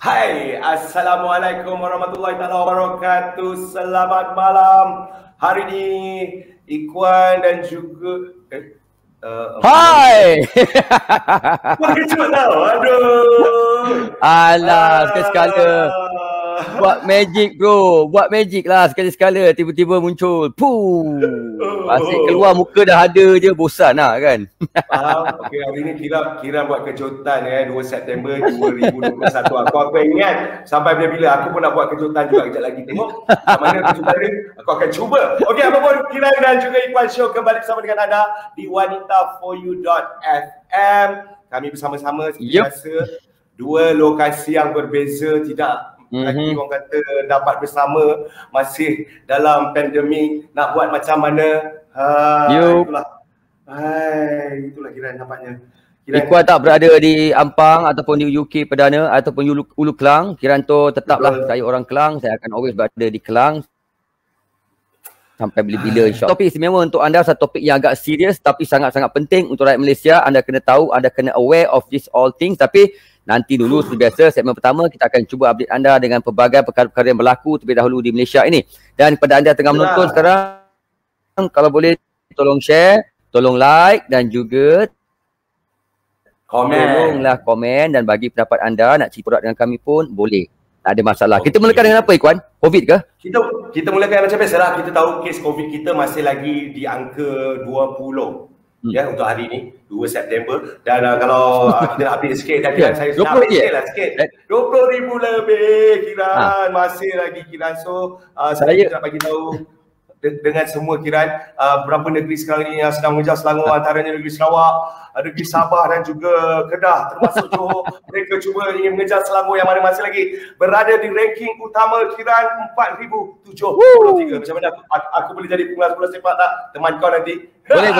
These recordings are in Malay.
Hai, Assalamualaikum warahmatullahi taala wabarakatuh. Selamat malam. Hari ini Ikhwan dan juga Hai. Pakai cepat tau. Aduh. Alah, sekali-sekala. Buat magic bro. Buat magic lah sekali-sekala. Tiba-tiba muncul. Puh. Asyik keluar muka dah ada je. Bosan lah kan. Okey, hari ni kira buat kejutan 2 September 2021. Aku ingat sampai bila-bila aku pun nak buat kejutan juga kejap lagi. Tengok macam mana kejutan dia. Aku akan cuba. Okey, apa pun Kira dan juga Ikhwan Show kembali bersama dengan anda di wanitaforyou.fm. Kami bersama-sama seperti biasa. Dua lokasi yang berbeza, tidak lagi orang kata dapat bersama, masih dalam pandemik, nak buat macam mana. Itulah Kira nampaknya. Ikhwan tak berada di Ampang ataupun di UK Perdana ataupun Ulu Kelang. Kiranto tetaplah saya orang Kelang, saya akan always berada di Kelang sampai bila-bila insyaAllah. Topik istimewa untuk anda, satu topik yang agak serius tapi sangat-sangat penting untuk rakyat Malaysia. Anda kena tahu, anda kena aware of this all things. Tapi nanti dulu seperti biasa, segmen pertama kita akan cuba update anda dengan pelbagai perkara-perkara yang berlaku terlebih dahulu di Malaysia ini. Dan kepada anda tengah menonton sekarang, kalau boleh tolong share, tolong like dan juga tolonglah komen dan bagi pendapat anda. Nak cipurat dengan kami pun boleh. Tak ada masalah. Kita mulakan dengan apa Ikhwan? Covid ke? Kita mulakan macam biasalah. Kita tahu kes Covid kita masih lagi di angka 20. Ya, untuk hari ni 2 September. Dan kalau kita nak update sikit tadi saya nak update lah sikit. 20,000 lebih Kiran. Masih lagi Kiran. So saya nak bagi tahu dengan semua Kiran, berapa negeri sekarang ni yang sedang mengejar Selangor, antaranya negeri Sarawak, negeri Sabah dan juga Kedah, termasuk Johor. Mereka cuba ingin mengejar Selangor yang mana masih lagi berada di ranking utama Kiran 4,073. Macam mana aku boleh jadi pengulas bola sepak tak? Teman kau nanti. Boleh.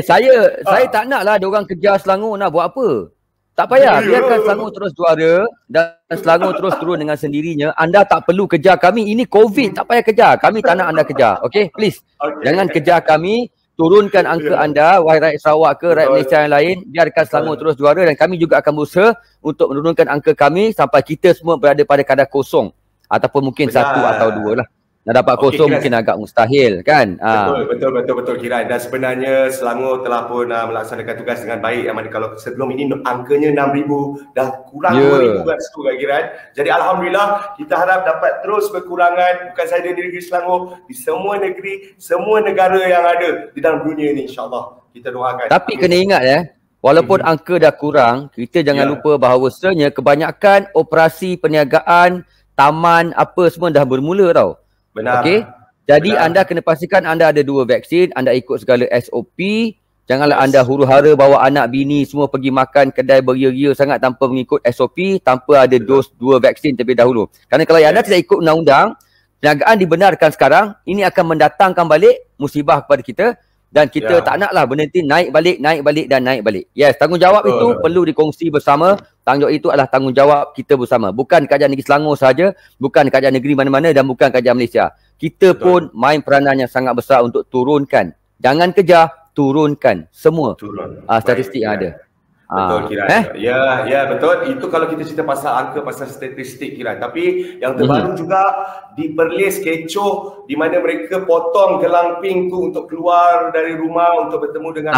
Saya tak nak lah diorang kejar Selangor nak buat apa. Tak payah, biarkan Selangor terus juara dan Selangor terus turun dengan sendirinya. Anda tak perlu kejar kami. Ini Covid, tak payah kejar. Kami tak nak anda kejar. Okay, please. Jangan kejar kami. Turunkan angka anda, wahai rakyat Sarawak ke rakyat Malaysia yang lain. Biarkan Selangor terus juara dan kami juga akan berusaha untuk menurunkan angka kami sampai kita semua berada pada kadar kosong. Ataupun mungkin 1 atau 2 lah. Nak dapat kosong mungkin agak mustahil kan. Betul Kiran. Dan sebenarnya Selangor telah pun melaksanakan tugas dengan baik. Yang mana kalau sebelum ini angkanya 6,000, dah kurang 2,000 kat situ kan Kiran. Jadi Alhamdulillah kita harap dapat terus berkurangan, bukan sahaja di negeri Selangor, di semua negeri, semua negara yang ada di dalam dunia ni, insyaAllah. Kita doakan. Tapi kena ingat walaupun angka dah kurang, kita jangan lupa bahawasanya kebanyakan operasi perniagaan, taman apa semua dah bermula tau. Benar. Okey. Jadi anda kena pastikan anda ada 2 vaksin, anda ikut segala SOP. Janganlah anda huru-hara bawa anak bini semua pergi makan kedai beria-ria sangat tanpa mengikut SOP, tanpa ada dos 2 vaksin terlebih dahulu. Kerana kalau anda tidak ikut undang-undang, perniagaan dibenarkan sekarang, ini akan mendatangkan balik musibah kepada kita dan kita tak naklah benda ni naik balik. Yes, tanggungjawab itu perlu dikongsi bersama. Tanggungjawab itu adalah tanggungjawab kita bersama. Bukan kerajaan negeri Selangor sahaja, bukan kerajaan negeri mana-mana dan bukan kerajaan Malaysia. Kita pun main peranan yang sangat besar untuk turunkan. Jangan kejar, turunkan semua statistik yang ada. Betul Kiran. Ya betul. Itu kalau kita cerita pasal angka, pasal statistik Kiran. Tapi yang terbaru juga di Perlis kecoh di mana mereka potong gelang pink tu untuk keluar dari rumah untuk bertemu dengan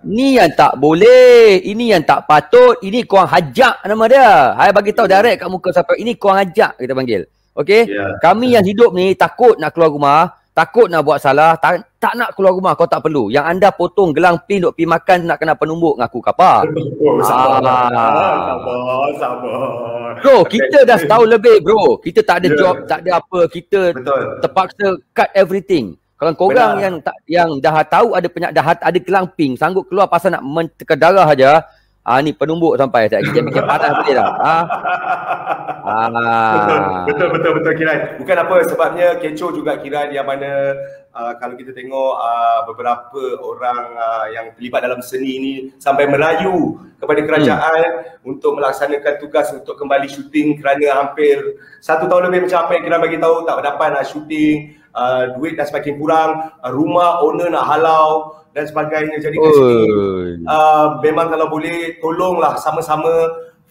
ni yang tak boleh. Ini yang tak patut. Ini korang hajak nama dia. Saya bagi tahu direct kat muka sampai ini korang hajak kita panggil. Okey? Kami yang hidup ni takut nak keluar rumah, takut nak buat salah, tak nak keluar rumah, kau tak perlu. Yang anda potong gelang pin duk pergi makan nak kena penumbuk ngaku kapal. Sabar. Bro, kita dah setahun lebih bro. Kita tak ada job, tak ada apa. Kita terpaksa cut everything. Kalau korang yang dah tahu ada ada gelang pink, sanggup keluar pasal nak mentekan darah aja. Ni penumbuk sampai saya fikir panas boleh tak? Betul Kiran. Bukan apa sebabnya kecoh juga Kiran yang mana kalau kita tengok beberapa orang yang terlibat dalam seni ini sampai merayu kepada kerajaan untuk melaksanakan tugas untuk kembali syuting kerana hampir 1 tahun lebih macam apa yang Kiran bagi tahu tak dapat nak syuting. duit dah semakin kurang, rumah owner nak halau dan sebagainya. Jadi kat sini memang kalau boleh tolonglah sama-sama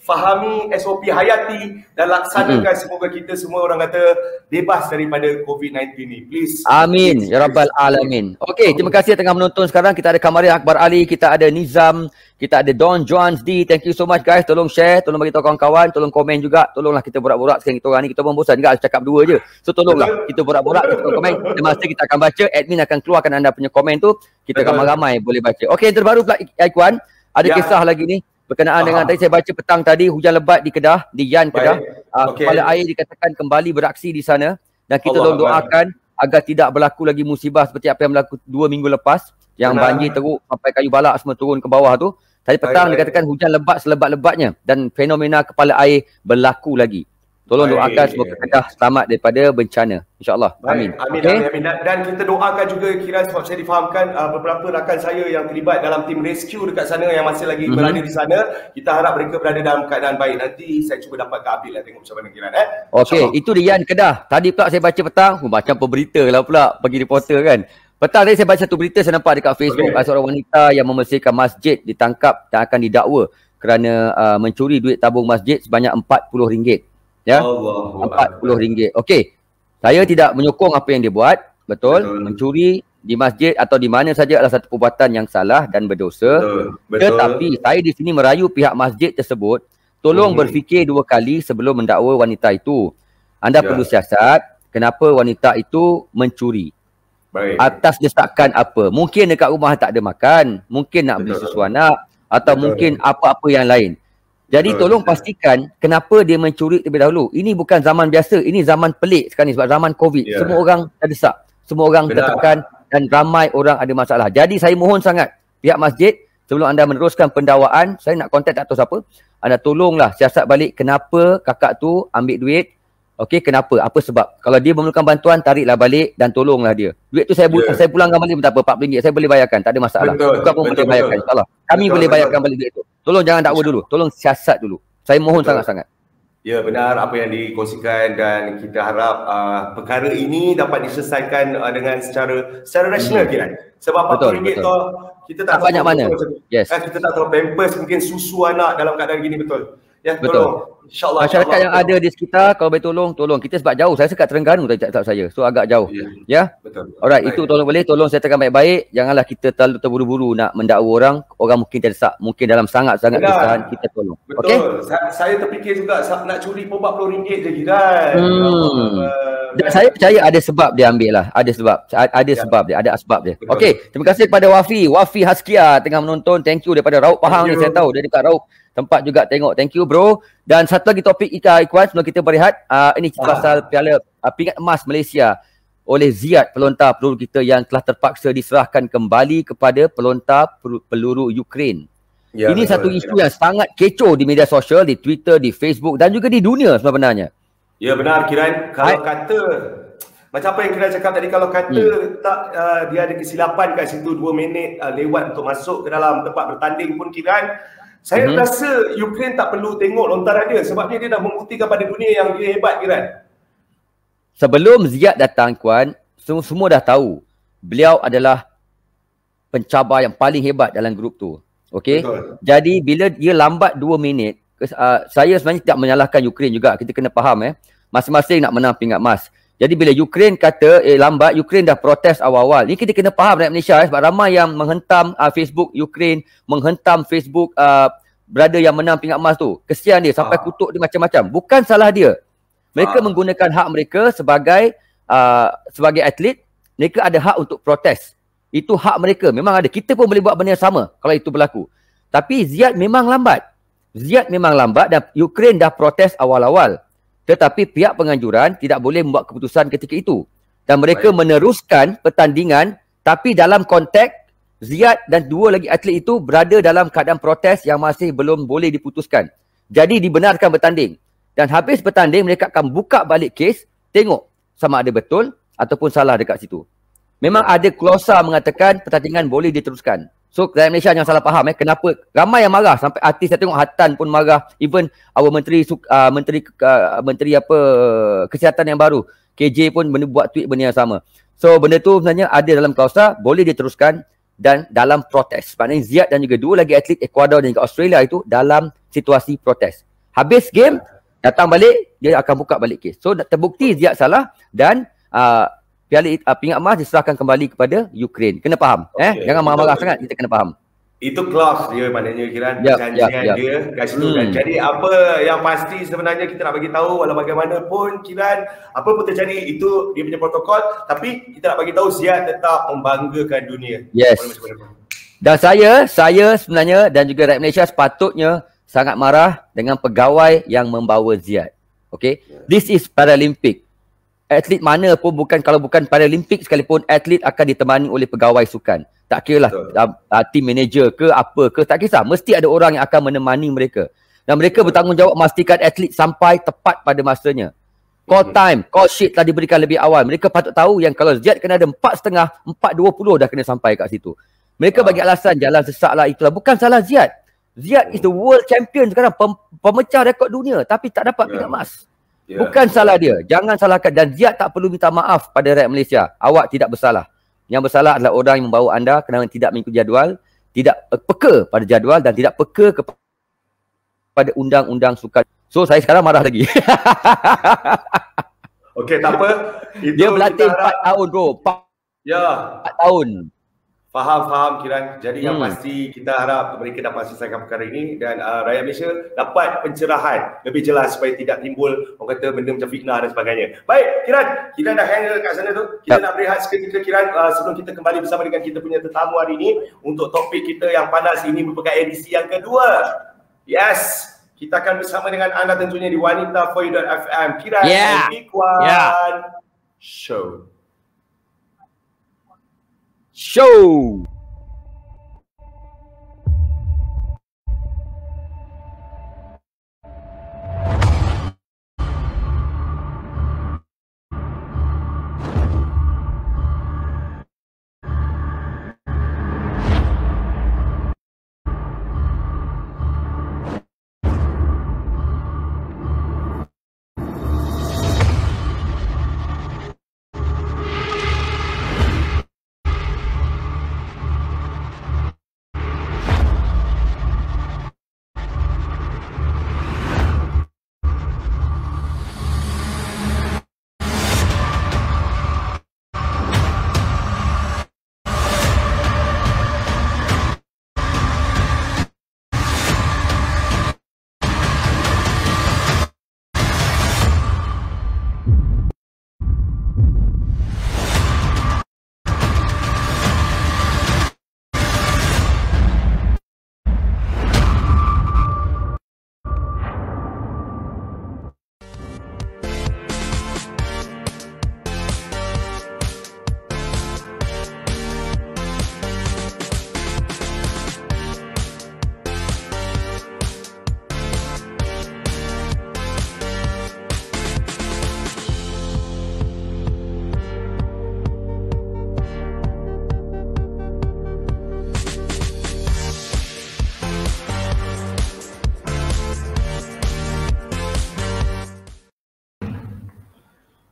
fahami SOP hayati dan laksanakan. Semoga kita semua orang kata bebas daripada COVID-19 ni. Please. Amin. Ya Rabbal Alamin. Okey, terima kasih tengah menonton sekarang. Kita ada Kamaria Akbar Ali, kita ada Nizam, kita ada Don Joans D. Thank you so much guys. Tolong share, tolong bagi tahu kawan-kawan, tolong komen juga. Tolonglah kita borak-borak sekarang kita orang ni. Kita pun bosan juga cakap berdua je. So tolonglah kita borak-borak, kita komen. Semasa kita akan baca, admin akan keluarkan anda punya komen tu. Kita ramai-ramai boleh baca. Okey, yang terbaru pula Ikhwan, ada kisah lagi ni. Berkenaan dengan tadi saya baca petang tadi hujan lebat di Kedah, di Yan Kedah. Kepala air dikatakan kembali beraksi di sana dan kita doakan agar tidak berlaku lagi musibah seperti apa yang berlaku 2 minggu lepas yang banjir teruk sampai kayu balak semua turun ke bawah tu. Tadi petang dikatakan hujan lebat selebat-lebatnya dan fenomena kepala air berlaku lagi. Tolong doakan semoga Kedah selamat daripada bencana. InsyaAllah. Amin. Amin. Dan kita doakan juga kira sebab saya difahamkan beberapa rakan saya yang terlibat dalam tim rescue dekat sana yang masih lagi berada di sana. Kita harap mereka berada dalam keadaan baik. Nanti saya cuba dapatkan update lah tengok macam mana Kiran. Okey, itu di Yan Kedah. Tadi pula saya baca petang, macam pemberita lah pula bagi reporter kan. Petang tadi saya baca satu berita saya nampak dekat Facebook seorang wanita yang membersihkan masjid ditangkap dan akan didakwa kerana mencuri duit tabung masjid sebanyak RM40. Ya, RM40. Okey. Saya tidak menyokong apa yang dia buat, betul. Mencuri di masjid atau di mana saja adalah satu perbuatan yang salah dan berdosa. Tetapi saya di sini merayu pihak masjid tersebut, tolong berfikir 2 kali sebelum mendakwa wanita itu. Anda perlu siasat kenapa wanita itu mencuri. Atas desakan apa? Mungkin dekat rumah tak ada makan, mungkin nak beli susu anak atau mungkin apa-apa yang lain. Jadi tolong pastikan kenapa dia mencuri terlebih dahulu. Ini bukan zaman biasa, ini zaman pelik sekarang ni sebab zaman COVID. Semua orang terdesak, semua orang tertekan dan ramai orang ada masalah. Jadi saya mohon sangat pihak masjid, sebelum anda meneruskan pendakwaan, saya nak kontak tak tahu siapa, anda tolonglah siasat balik kenapa kakak tu ambil duit. Okey, kenapa? Apa sebab? Kalau dia memerlukan bantuan, tariklah balik dan tolonglah dia. Duit tu saya pulangkan balik tak apa, RM40 saya boleh bayarkan, tak ada masalah. Bukan pun boleh bayarkan, insyaAllah. Kami boleh bayarkan balik duit tu. Tolong jangan dakwa dulu, tolong siasat dulu. Saya mohon sangat-sangat. Ya, benar apa yang dikongsikan dan kita harap perkara ini dapat diselesaikan dengan secara rasional Kiran. Sebab RM40 tu kita tak banyak mana. Kita tak tahu pampers, mungkin susu anak dalam keadaan gini, betul. Ya, betul. InsyaAllah. Masyarakat yang ada di sekitar, kalau boleh tolong. Kita sebab jauh. Saya dekat Terengganu tadi tak saya. So agak jauh. Ya? Betul. Alright, itu tolong sertakan baik-baik. Janganlah kita terlalu terburu-buru nak mendakwa orang. Orang mungkin terdesak. Mungkin dalam sangat-sangat kesusahan, kita tolong. Betul. Okay? Saya terfikir juga nak curi pun RM40 je kan. Dan saya percaya ada sebab dia ambil lah. Ada sebab. Ada asbab dia. Okey, terima kasih kepada Wafi Haskia tengah menonton. Thank you daripada Raub Pahang ni. Saya tahu dia dekat Raub tempat juga tengok. Thank you bro. Dan satu lagi topik Ikhwan sebelum kita berehat. Ini pasal piala pingat emas Malaysia oleh Ziyad, pelontar peluru kita yang telah terpaksa diserahkan kembali kepada pelontar peluru Ukraine. Ini satu isu yang sangat kecoh di media sosial, di Twitter, di Facebook dan juga di dunia sebenarnya. Ya benar Kiran. Kalau kata macam apa yang Kiran cakap tadi, kalau kata tak dia ada kesilapan kat situ 2 minit lewat untuk masuk ke dalam tempat bertanding pun Kiran, saya rasa Ukraine tak perlu tengok lontaran dia sebabnya dia dah membuktikan pada dunia yang dia hebat Kiran. Sebelum Ziyad datang Kuan, semua dah tahu beliau adalah pencabar yang paling hebat dalam grup tu. Okey. Jadi bila dia lambat 2 minit, saya sebenarnya tak menyalahkan Ukraine juga. Kita kena faham masing-masing nak menang pingat emas. Jadi bila Ukraine kata lambat, Ukraine dah protes awal-awal. Ni kita kena faham rakyat Malaysia sebab ramai yang menghentam Facebook Ukraine, menghentam Facebook brother yang menang pingat emas tu. Kesian dia sampai kutuk dia macam-macam. Bukan salah dia. Mereka menggunakan hak mereka sebagai atlet. Mereka ada hak untuk protes. Itu hak mereka. Memang ada. Kita pun boleh buat benda yang sama kalau itu berlaku. Tapi Ziyad memang lambat. Dan Ukraine dah protes awal-awal. Tetapi pihak penganjuran tidak boleh membuat keputusan ketika itu. Dan mereka meneruskan pertandingan tapi dalam konteks Ziyad dan 2 lagi atlet itu berada dalam keadaan protes yang masih belum boleh diputuskan. Jadi dibenarkan bertanding. Dan habis bertanding mereka akan buka balik kes, tengok sama ada betul ataupun salah dekat situ. Memang ada klausa mengatakan pertandingan boleh diteruskan. So rakyat Malaysia jangan salah faham kenapa ramai yang marah sampai artis saya tengok Hatan pun marah, even our menteri kesihatan yang baru KJ pun buat tweet benda yang sama. So benda tu sebenarnya ada dalam klausa, boleh diteruskan dan dalam protes. Maknanya Ziyad dan juga dua lagi atlet Ecuador dan juga Australia itu dalam situasi protes. Habis game, datang balik, dia akan buka balik kes. So terbukti Ziyad salah dan pingat emas diserahkan kembali kepada Ukraine. Kena faham. Jangan marah-marah sangat, kita kena faham. Itu clause dia maknanya Kiran, perjanjian dia kat situ kan. Jadi apa yang pasti sebenarnya kita nak bagi tahu, walau bagaimanapun Kiran, apa pun terjadi itu dia punya protokol, tapi kita nak bagi tahu Ziyad tetap membanggakan dunia. Yes. Dan saya sebenarnya dan juga rakyat Malaysia sepatutnya sangat marah dengan pegawai yang membawa Ziyad. Okay, this is Paralympic. Atlet mana pun kalau bukan Paralympic sekalipun, atlet akan ditemani oleh pegawai sukan. Tak kira lah team manager ke apa ke, tak kisah. Mesti ada orang yang akan menemani mereka. Dan mereka bertanggungjawab memastikan atlet sampai tepat pada masanya. Call time, call sheet telah diberikan lebih awal. Mereka patut tahu yang kalau Ziyad kena ada 4.30, 4.20 dah kena sampai kat situ. Mereka bagi alasan jalan sesak lah, itulah. Bukan salah Ziyad. Ziyad is the world champion sekarang, pemecah rekod dunia, tapi tak dapat pingat emas. Bukan salah dia. Jangan salahkan. Dan Ziyad tak perlu minta maaf pada rakyat Malaysia. Awak tidak bersalah. Yang bersalah adalah orang yang membawa anda kerana tidak mengikuti jadual, tidak peka pada jadual dan tidak peka kepada undang-undang sukan. So saya sekarang marah lagi. Okey, tak apa. Dia berlatih 4 tahun bro. 4 tahun. Faham Kiran. Jadi yang pasti kita harap mereka dapat selesaikan perkara ini dan rakyat Malaysia dapat pencerahan lebih jelas supaya tidak timbul orang kata benda macam fitnah dan sebagainya. Baik Kiran, kita dah handle kat sana tu. Kita nak berehat seketika Kiran sebelum kita kembali bersama dengan kita punya tetamu hari ini untuk topik kita yang panas ini merupakan edisi yang kedua. Yes. Kita akan bersama dengan anda tentunya di wanita4u.fm. Kiran dan Ikhwan Show.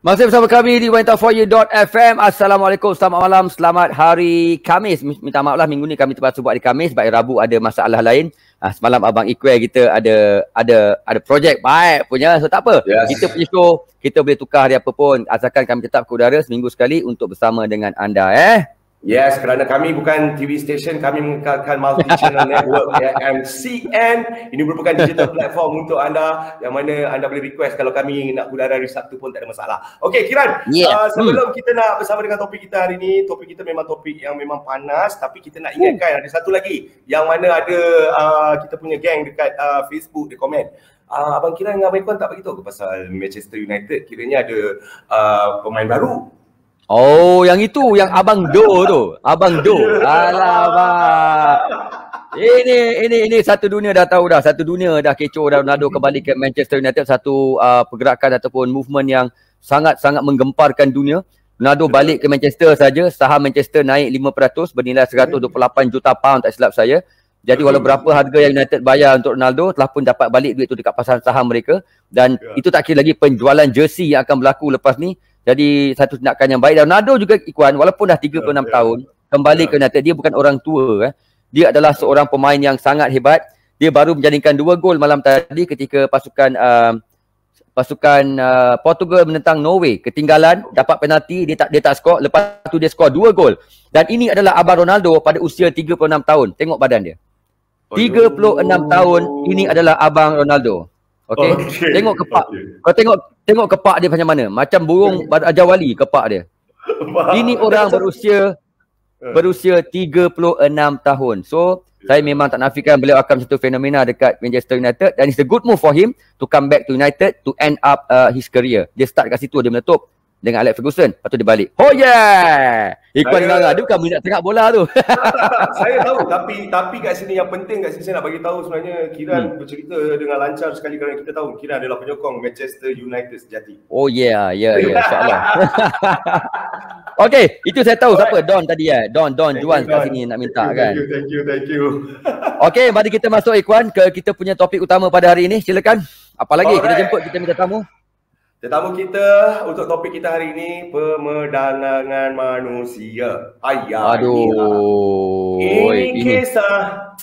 Masih bersama kami di wanita4u.fm. Assalamualaikum, selamat malam, selamat hari Khamis. Minta maaf lah minggu ni kami terpaksa buat hari Khamis sebab Rabu ada masalah lain. Semalam Abang Ikhwan kita ada projek baik punya. So tak apa. Yes. Kita punya show, kita boleh tukar hari apa pun asalkan kami tetap ke udara seminggu sekali untuk bersama dengan anda. Yes, kerana kami bukan TV station, kami mengekalkan multi-channel network MCN. Ini merupakan digital platform untuk anda yang mana anda boleh request kalau kami nak udara hari Sabtu pun tak ada masalah. Okey Kiran, sebelum kita nak bersama dengan topik kita hari ini, topik kita memang topik yang memang panas, tapi kita nak ingatkan ada satu lagi yang mana ada kita punya geng dekat Facebook dia komen. Abang Kiran dengan Abang Ikhwan tak beritahu ke pasal Manchester United kiranya ada pemain baru. Oh, yang itu, yang Abang Do tu. Abang Do. Alamak. Ini satu dunia dah tahu dah. Satu dunia dah kecoh dah Ronaldo kembali ke Manchester United. Satu pergerakan ataupun movement yang sangat-sangat menggemparkan dunia. Ronaldo balik ke Manchester saja, saham Manchester naik 5% bernilai 128 juta pound tak silap saya. Jadi walau berapa harga yang United bayar untuk Ronaldo, telah pun dapat balik duit tu dekat pasaran saham mereka. Dan itu tak kira lagi penjualan jersey yang akan berlaku lepas ni. Jadi satu tindakan yang baik. Dan Ronaldo juga Ikhwan, walaupun dah 36 tahun, kembali ke United, dia bukan orang tua. Dia adalah seorang pemain yang sangat hebat. Dia baru menjaringkan 2 gol malam tadi ketika pasukan Portugal menentang Norway, ketinggalan, dapat penalti, dia tak skor, lepas tu dia skor 2 gol. Dan ini adalah abang Ronaldo pada usia 36 tahun. Tengok badan dia. 36 tahun, ini adalah abang Ronaldo. Okey. Tengok kepak. Kau tengok kepak dia macam mana? Macam burung Ajawali kepak dia. Ini orang berusia 36 tahun. So saya memang tak nafikan beliau akan satu fenomena dekat Manchester United, dan it's a good move for him to come back to United to end up his career. Dia start kat situ, dia meletup dengan Alex Ferguson, lepas tu dia balik. Oh yeah! Ikhwan Ngara, dia bukan minat tengok bola tu. Saya tahu, tapi kat sini yang penting kat sini saya nak bagi tahu sebenarnya Kiran bercerita dengan lancar sekali kerana kita tahu Kiran adalah penyokong Manchester United sejati. Oh yeah, insya-Allah. Okey, itu saya tahu siapa Don tadi Don Juan kat sini nak minta kan. Thank you. Okey, mari kita masuk Ikhwan ke kita punya topik utama pada hari ini. Silakan. Apa lagi kita jemput, kita minta tamu. Tetamu kita untuk topik kita hari ini, pemerdagangan manusia. Aduh. Ini kisah.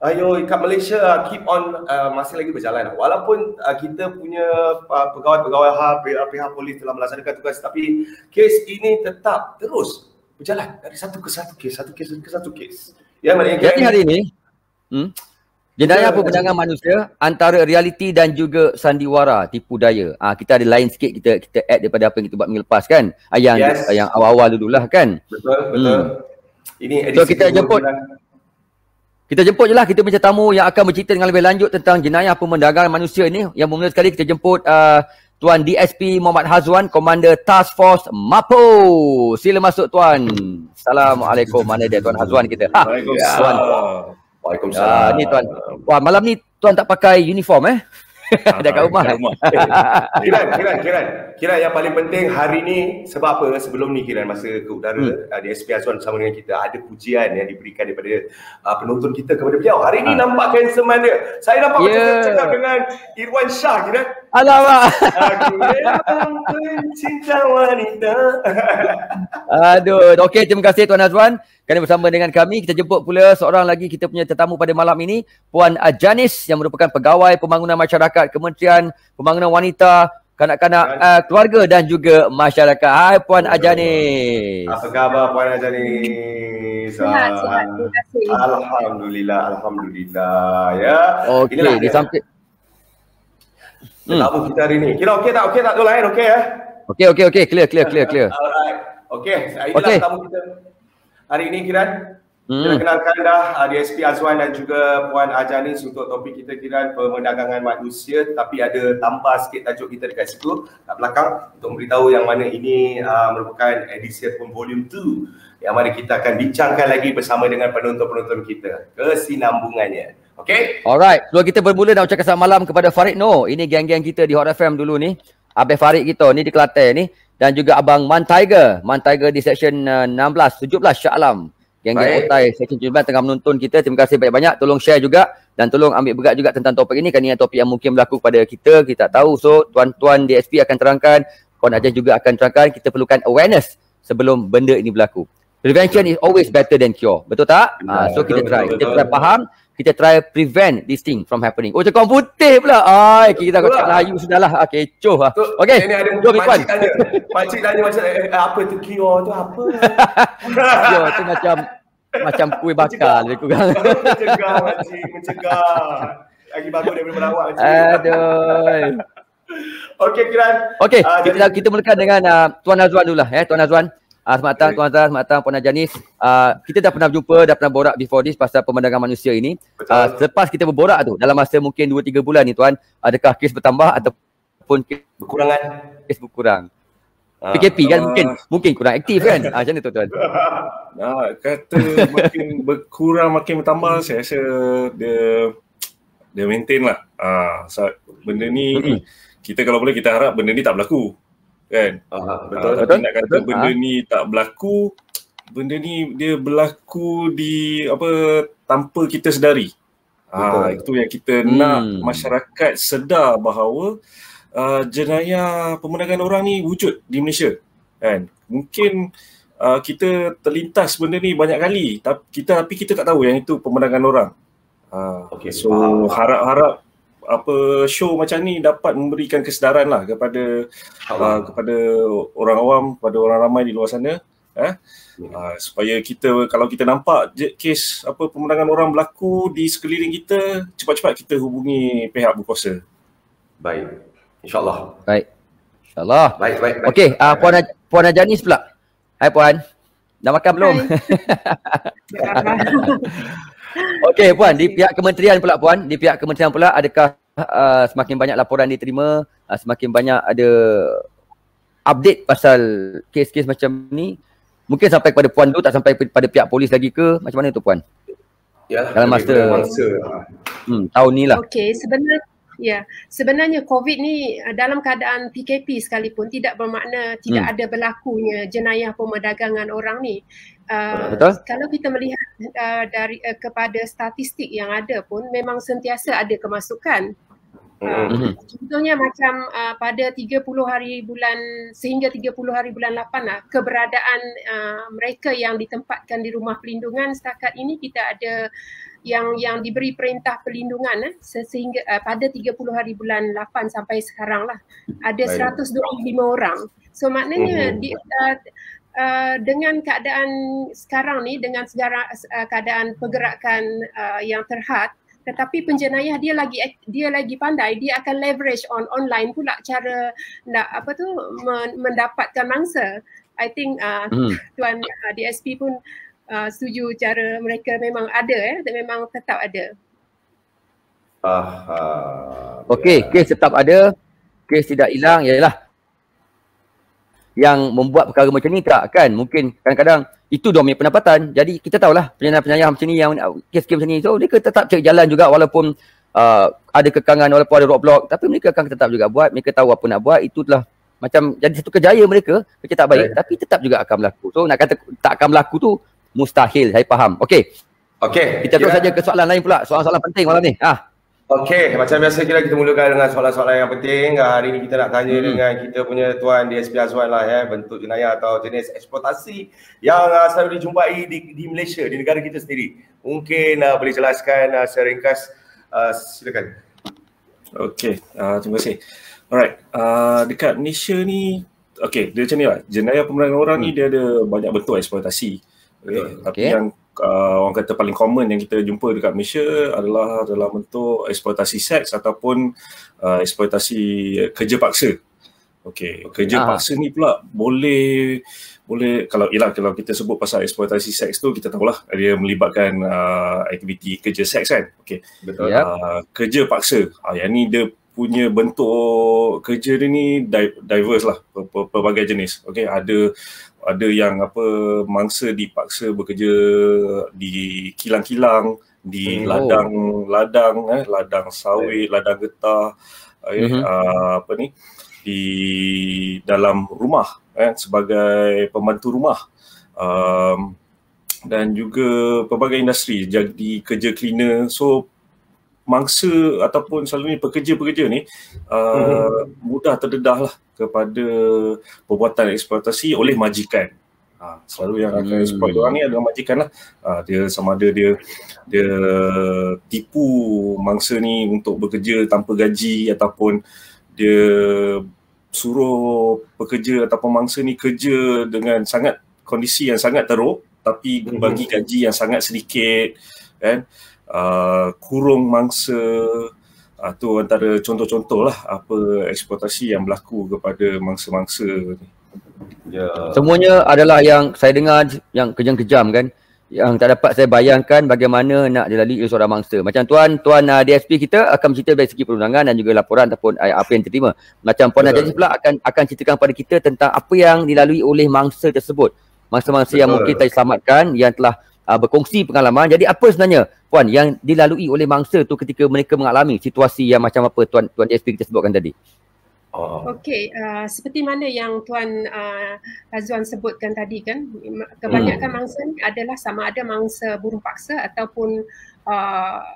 Kat Malaysia keep on masih lagi berjalan. Walaupun kita punya pegawai-pegawai pihak polis telah melaksanakan tugas, tapi kes ini tetap terus berjalan dari satu ke satu kes. Ya, jadi hari ini jenayah perdagangan manusia antara realiti dan juga sandiwara tipu daya. Kita ada lain sikit, kita add daripada apa yang kita buat minggu lepas kan. Yang awal-awal dululah kan. Betul. Ini edisi so kita jemput je lah, kita punya tamu yang akan bercerita dengan lebih lanjut tentang jenayah perdagangan manusia ini. Yang bermula sekali kita jemput Tuan DSP Muhammad Hazwan, Komander Task Force Mapo. Sila masuk Tuan. Assalamualaikum. Mana dia Tuan Hazwan kita? Waalaikumsalam. Ni Tuan. Wah, malam ni Tuan tak pakai uniform dah kat rumah. Kiran yang paling penting hari ni, sebab apa? Sebelum ni Kiran masa ke udara DSP Azwan bersama dengan kita, ada pujian yang diberikan daripada penonton kita kepada beliau. Hari ni nampak handsome dia. Saya nampak macam cakap dengan Irwan Shah Kiran. Alamak. Aku memang pencinta wanita. Aduh. Okey, terima kasih Tuan Azwan kerana bersama dengan kami. Kita jemput pula seorang lagi kita punya tetamu pada malam ini, Puan Janis yang merupakan Pegawai Pembangunan Masyarakat Kementerian Pembangunan Wanita, Kanak-kanak, Keluarga dan juga Masyarakat. Hai Puan Janis. Apa khabar Puan Janis? Sihat, terima kasih. Alhamdulillah ya. Okey, di samping tetamu kita hari ni. Kira okey tak tu lain okey ya? Okey, clear. Alright. Okey, inilah tamu kita hari ini Kiran. Kita kenalkan dah DSP Azwan dan juga Puan Janis untuk topik kita Kiran, perdagangan manusia, tapi ada tambah sikit tajuk kita dekat situ kat belakang untuk memberitahu yang mana ini merupakan edisi ataupun volume 2 yang mana kita akan bincangkan lagi bersama dengan penonton-penonton kita, kesinambungannya. Okey? Alright, sebelum kita bermula nak ucapkan selamat malam kepada Farid Noor. Ini geng-geng kita di Hot FM dulu ni. Abang Farid kita ni di Kelantan ni, dan juga abang Man Tiger di section 17 Shah Alam. Geng-geng Otai section 17 tengah menonton kita. Terima kasih banyak-banyak. Tolong share juga dan tolong ambil berat juga tentang topik ini, kerana topik yang mungkin berlaku pada kita tak tahu. So tuan-tuan DSP akan terangkan, Puan Ajan juga akan terangkan. Kita perlukan awareness sebelum benda ini berlaku. Prevention is always better than cure. Betul tak? So kita try faham, kita try prevent this thing from happening. Oh, cakap putih pula. Kita cakap Melayu sudahlah. Kecoh lah. Okey. Jom Ikhwan. Pakcik tanya macam apa tu cure tu apa? Cure tu macam kuih bakar lebih kurang. Mencegah. Lagi bagus daripada melawak Pakcik. Aduh. Okey Kiran. Okey, kita mulakan dengan Tuan Azwan dulu lah Tuan Azwan. Selamat datang Tuan Azwan, selamat datang Puan Janis. Kita dah pernah berjumpa, dah pernah borak before this pasal perdagangan manusia ini. Selepas kita berborak tu, dalam masa mungkin 2-3 bulan ni Tuan, adakah kes bertambah ataupun kes berkurang? PKP kan mungkin kurang aktif kan? Macam mana tu Tuan? Kata makin berkurang makin bertambah, saya rasa dia maintain lah. Benda ni kita kalau boleh kita harap benda ni tak berlaku. kan. Betul. Tapi nak kata benda ni tak berlaku, benda ni dia berlaku di tanpa kita sedari. Itu yang kita nak masyarakat sedar bahawa jenayah pemerdagangan orang ni wujud di Malaysia, kan. Mungkin kita terlintas benda ni banyak kali, tapi kita tak tahu yang itu pemerdagangan orang. So harap show macam ni dapat memberikan kesedaran lah kepada orang awam, kepada orang ramai di luar sana, supaya kita, kalau kita nampak kes pemerdagangan orang berlaku di sekeliling kita, cepat-cepat kita hubungi pihak berkuasa. Baik, insyaAllah. Baik, insyaAllah. Baik. Okey, Puan Ajanis pula. Hai Puan, dah makan belum? Okey Puan, di pihak kementerian pula Puan, di pihak kementerian pula adakah semakin banyak laporan diterima, semakin banyak ada update pasal kes-kes macam ni? Mungkin sampai kepada Puan dulu, tak sampai pada pihak polis lagi ke? Macam mana tu Puan? Ya, dalam masa tahun ni lah. Okey, sebenarnya COVID ni dalam keadaan PKP sekalipun tidak bermakna tidak ada berlakunya jenayah pemerdagangan orang ni. Betul. Kalau kita melihat dari kepada statistik yang ada pun memang sentiasa ada kemasukan. Contohnya macam pada 30 hari bulan sehingga 30 hari bulan 8 lah, keberadaan mereka yang ditempatkan di rumah pelindungan setakat ini kita ada yang diberi perintah pelindungan sehingga pada 30 hari bulan 8 sampai sekarang lah ada 125 orang. So maknanya dengan keadaan sekarang ni, dengan segala keadaan pergerakan yang terhad, tetapi penjenayah dia lagi pandai, dia akan leverage online pula cara nak mendapatkan mangsa. I think Tuan DSP pun setuju cara mereka memang ada, memang tetap ada. Okey, kes tetap ada, kes tidak hilang. Yalah, yang membuat perkara macam ni tak kan, mungkin kadang-kadang itu dia punya pendapatan. Jadi kita tahulah penyayah macam ni, yang kes-kes macam ni, so mereka tetap cari jalan juga walaupun ada kekangan, walaupun ada roadblock, tapi mereka akan tetap juga buat. Mereka tahu apa nak buat. Itu telah macam jadi satu kejaya mereka tak baik, tapi tetap juga akan berlaku. So nak kata tak akan berlaku tu mustahil, saya faham. Okey, kita terus saja ke soalan lain pula, soalan-soalan penting malam ni. Okey, macam biasa kita mulakan dengan soalan-soalan yang penting. Hari ni kita nak tanya dengan kita punya Tuan DSP Azwan lah, bentuk jenayah atau jenis eksploitasi yang selalu dijumpai di Malaysia, di negara kita sendiri. Mungkin boleh jelaskan secara ringkas, silakan. Okey, terima kasih. Alright, dekat Malaysia ni, dia macam ni lah, jenayah pemerdagangan orang ni dia ada banyak bentuk eksploitasi. Tapi yang orang kata paling common yang kita jumpa dekat Malaysia adalah dalam bentuk eksploitasi seks ataupun eksploitasi kerja paksa. Kerja paksa ni pula boleh kalau kita sebut pasal eksploitasi seks tu, kita tahulah dia melibatkan aktiviti kerja seks kan. Betul. Kerja paksa, yang ni dia punya bentuk kerja dia ni diverse lah, pelbagai jenis. Ada yang mangsa dipaksa bekerja di kilang-kilang, di ladang sawit, ladang getah, di dalam rumah, sebagai pembantu rumah, dan juga pelbagai industri, jadi kerja cleaner. So mangsa ataupun selalunya pekerja-pekerja ni mudah terdedah lah kepada perbuatan eksploitasi oleh majikan. Selalu yang akan exploit orang ni adalah majikan lah. Dia sama ada dia tipu mangsa ni untuk bekerja tanpa gaji, ataupun dia suruh pekerja ataupun mangsa ni kerja dengan kondisi yang sangat teruk, tapi bagi gaji yang sangat sedikit, kan. Kurung mangsa, tu antara contoh-contoh lah apa eksploitasi yang berlaku kepada mangsa-mangsa ni. Semuanya adalah yang saya dengar yang kejam-kejam kan, yang tak dapat saya bayangkan bagaimana nak dilalui oleh seorang mangsa. Macam Tuan DSP kita akan bercerita dari segi perundangan dan juga laporan ataupun apa yang diterima. Macam Puan Ajanis pula akan ceritakan kepada kita tentang apa yang dilalui oleh mangsa tersebut, mangsa-mangsa yang mungkin tak diselamatkan, yang telah berkongsi pengalaman. Jadi apa sebenarnya Puan yang dilalui oleh mangsa tu ketika mereka mengalami situasi yang macam apa Tuan DSP kita sebutkan tadi? Okey, seperti mana yang Tuan Hazwan sebutkan tadi kan, kebanyakan mangsa ni adalah sama ada mangsa buruh paksa ataupun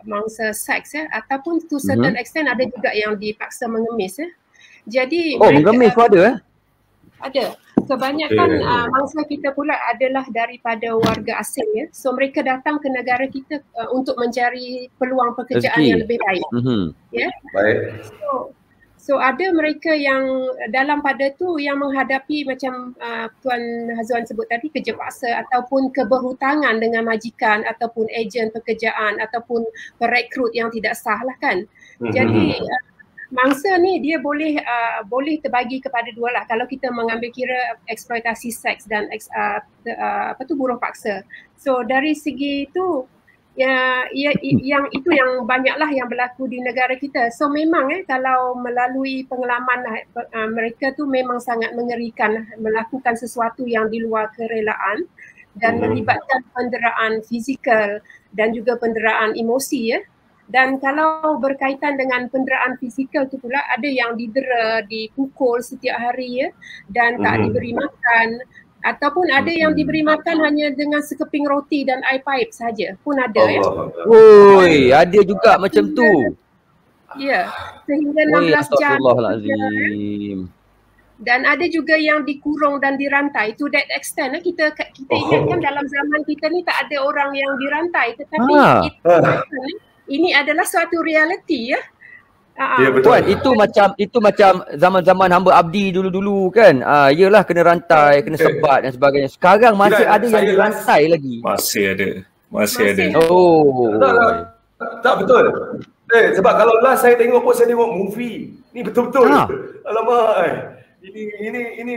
mangsa seks ataupun to certain extent ada juga yang dipaksa mengemis Jadi mengemis pun ada Ada. Kebanyakan mangsa kita pula adalah daripada warga asing So mereka datang ke negara kita untuk mencari peluang pekerjaan yang lebih baik. Baik. So ada mereka yang dalam pada tu yang menghadapi macam Tuan Hazwan sebut tadi kerja paksa ataupun keberhutangan dengan majikan ataupun ejen pekerjaan ataupun perekrut yang tidak sah lah kan. Jadi mangsa ni dia boleh terbagi kepada dua lah kalau kita mengambil kira eksploitasi seks dan buruh paksa. So dari segi itu yang itu yang banyaklah yang berlaku di negara kita. So memang kalau melalui pengalaman mereka tu memang sangat mengerikan melakukan sesuatu yang di luar kerelaan dan melibatkan penderaan fizikal dan juga penderaan emosi Dan kalau berkaitan dengan penderaan fizikal tu pula ada yang didera, dipukul setiap hari dan tak diberi makan ataupun ada yang diberi makan hanya dengan sekeping roti dan air paip saja pun ada Oi, ada juga macam tu. Ya, sehingga 16 jam. Dan ada juga yang dikurung dan dirantai to that extent kita ingatkan dalam zaman kita ni tak ada orang yang dirantai tetapi ini adalah suatu realiti Ya betul. Puan, itu macam zaman-zaman hamba abdi dulu-dulu kan. Iyalah kena rantai, kena sebat dan sebagainya. Sekarang masih ada yang dirantai lagi. Masih ada. Oh. Tak betul. Sebab kalau last saya tengok pun saya tengok movie. Ni betul-betul. Alamak. Ini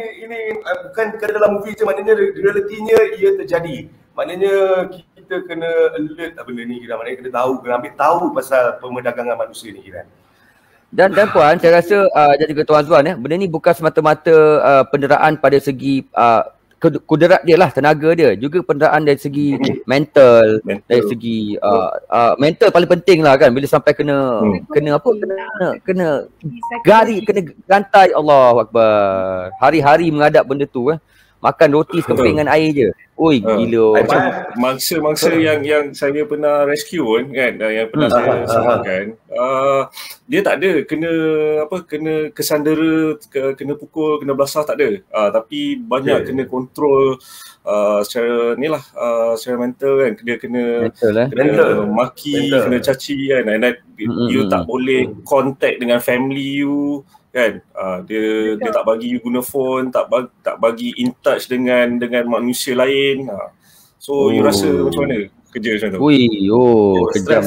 bukan kerana dalam movie je, maknanya realitinya ia terjadi. Maknanya kita kena alert benda ni kira, maknanya kena tahu, kena ambil tahu pasal pemerdagangan manusia ni kira. Dan Puan, saya rasa dan juga Tuan Hazwan benda ni bukan semata-mata penderaan pada segi kudarat dia lah, tenaga dia, juga penderaan dari segi mental. Dari segi mental paling penting lah kan, bila sampai kena gari, kena rantai. Allahu Akbar, hari-hari menghadap benda tu makan roti sekeping dengan air je. Oi, gila. Macam mangsa yang saya pernah rescue kan, yang pernah saya sebutkan, dia tak ada kena kesandera, kena pukul, kena belasah, tak ada. Tapi banyak kena kontrol secara ni lah, secara mental kan. Dia kena maki, kena caci kan. You tak boleh contact dengan family you kan. Dia tak bagi you guna phone, tak bagi in touch dengan manusia lain. So you rasa macam mana kerja macam tu? Kejam.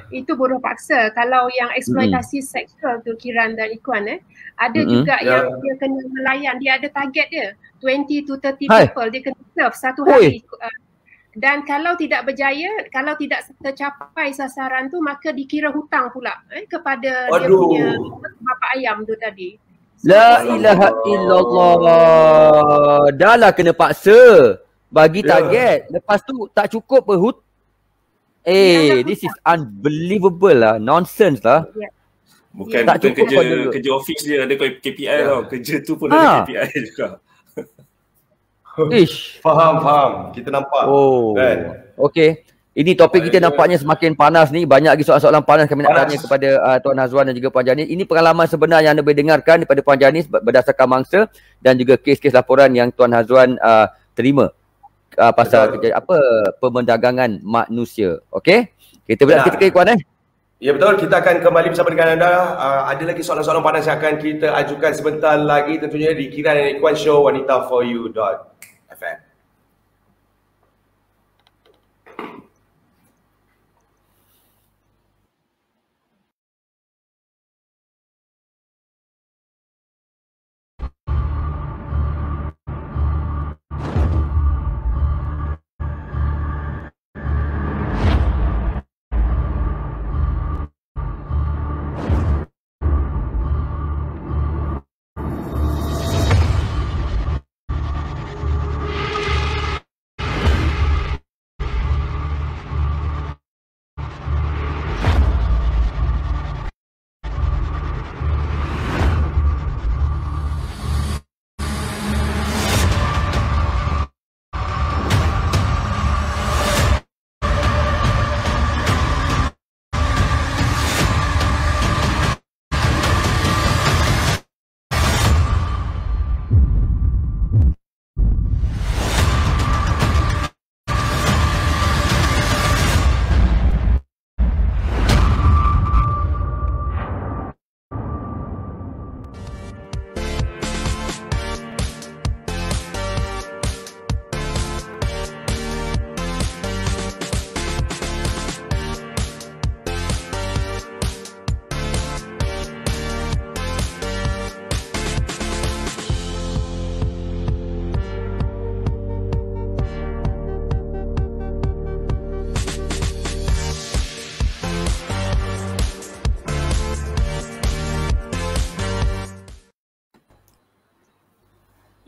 Itu buruh paksa. Kalau yang eksploitasi seksual tu Kiran dan Ikuan ada juga yang dia kena melayan, dia ada target dia 20 to 30 people dia kena serve satu hari. Dan kalau tidak berjaya, kalau tidak tercapai sasaran tu, maka dikira hutang pula kepada dia punya bapa ayam tu tadi. La ilaha illallah. Dah lah kena paksa bagi target. Lepas tu tak cukup this is unbelievable lah. Nonsense lah. Bukan kerja office dia ada KPI tau. Kerja tu pun ada KPI juga. Faham. Kita nampak. Kan? Okey. Ini topik kita nampaknya semakin panas ni. Banyak lagi soalan-soalan panas kami nak tanya kepada Tuan Hazwan dan juga Puan Janis. Ini pengalaman sebenar yang anda boleh dengarkan daripada Puan Janis berdasarkan mangsa dan juga kes-kes laporan yang Tuan Hazwan terima pasal pemerdagangan manusia. Okey? Kita ke Ikuan Ya betul, kita akan kembali bersama dengan anda. Ada lagi soalan-soalan panas yang akan kita ajukan sebentar lagi tentunya di Kiran dan Ikuan Show wanitaforyou.fm.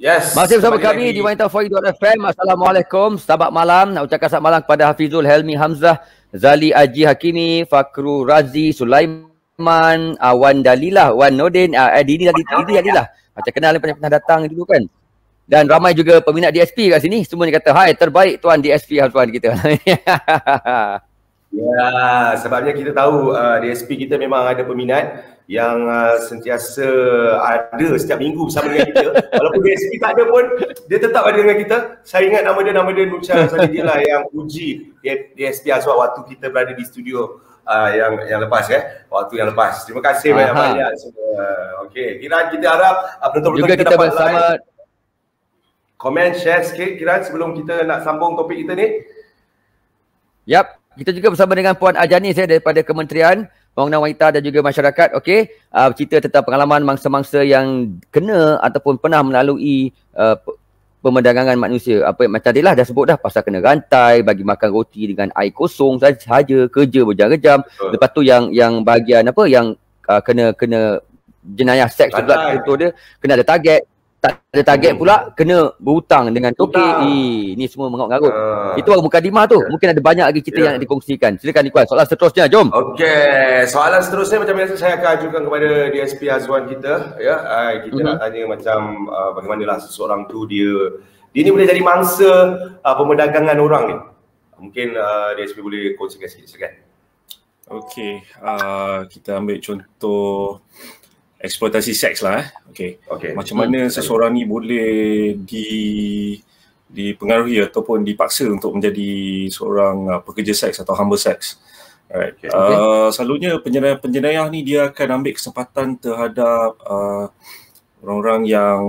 Yes. Masih bersama kami di wanitafoi.fm. Assalamualaikum. Selamat malam. Nak ucapkan selamat malam kepada Hafizul Helmi Hamzah, Zali Haji Hakimi, Fakru Razi, Sulaiman, Wan Dalilah, Wan Nordin, Dini Dalilah. Macam kenal yang pernah datang dulu kan. Dan ramai juga peminat DSP kat sini. Semua ni kata, hai terbaik tuan DSP Tuan kita. Ya, sebabnya kita tahu DSP kita memang ada peminat yang sentiasa ada setiap minggu bersama dengan kita. Walaupun DSP tak ada pun, dia tetap ada dengan kita. Saya ingat nama dia Nur Sadiqah yang uji DSP Azwar waktu kita berada di studio yang lepas waktu yang lepas. Terima kasih banyak-banyak semua. Okey, Kiran, kita harap penonton-penonton kita dapat bersama komen, share sikit Kiran sebelum kita nak sambung topik kita ni. Yap, kita juga bersama dengan Puan Ajani daripada Kementerian Pembangunan Wanita dan juga Masyarakat. Okey, cerita tentang pengalaman mangsa-mangsa yang kena ataupun pernah melalui pemerdagangan manusia. Apa macam dia lah dah sebut dah, pasal kena rantai, bagi makan roti dengan air kosong saja, kerja berjam-jam. Lepas tu yang bahagian apa yang kena jenayah seks pula, contoh dia kena ada target. Tak ada target pula, kena berhutang dengan tokek. Ni semua mengarut-ngarut. Itu baru mukadimah tu. Mungkin ada banyak lagi cerita yang nak dikongsikan. Silakan Iqbal, soalan seterusnya, jom. Okey, soalan seterusnya macam biasa saya akan ajukan kepada DSP Azwan kita. Kita nak tanya macam bagaimanalah seseorang tu dia ni boleh jadi mangsa pemerdagangan orang ni. Mungkin DSP boleh kongsikan sikit, silakan. Okey, kita ambil contoh eksploitasi seks lah. Okay. Macam mana seseorang ni boleh dipengaruhi ataupun dipaksa untuk menjadi seorang pekerja seks atau hamba seks. Alright. Selalunya penjenayah ni dia akan ambil kesempatan terhadap orang-orang yang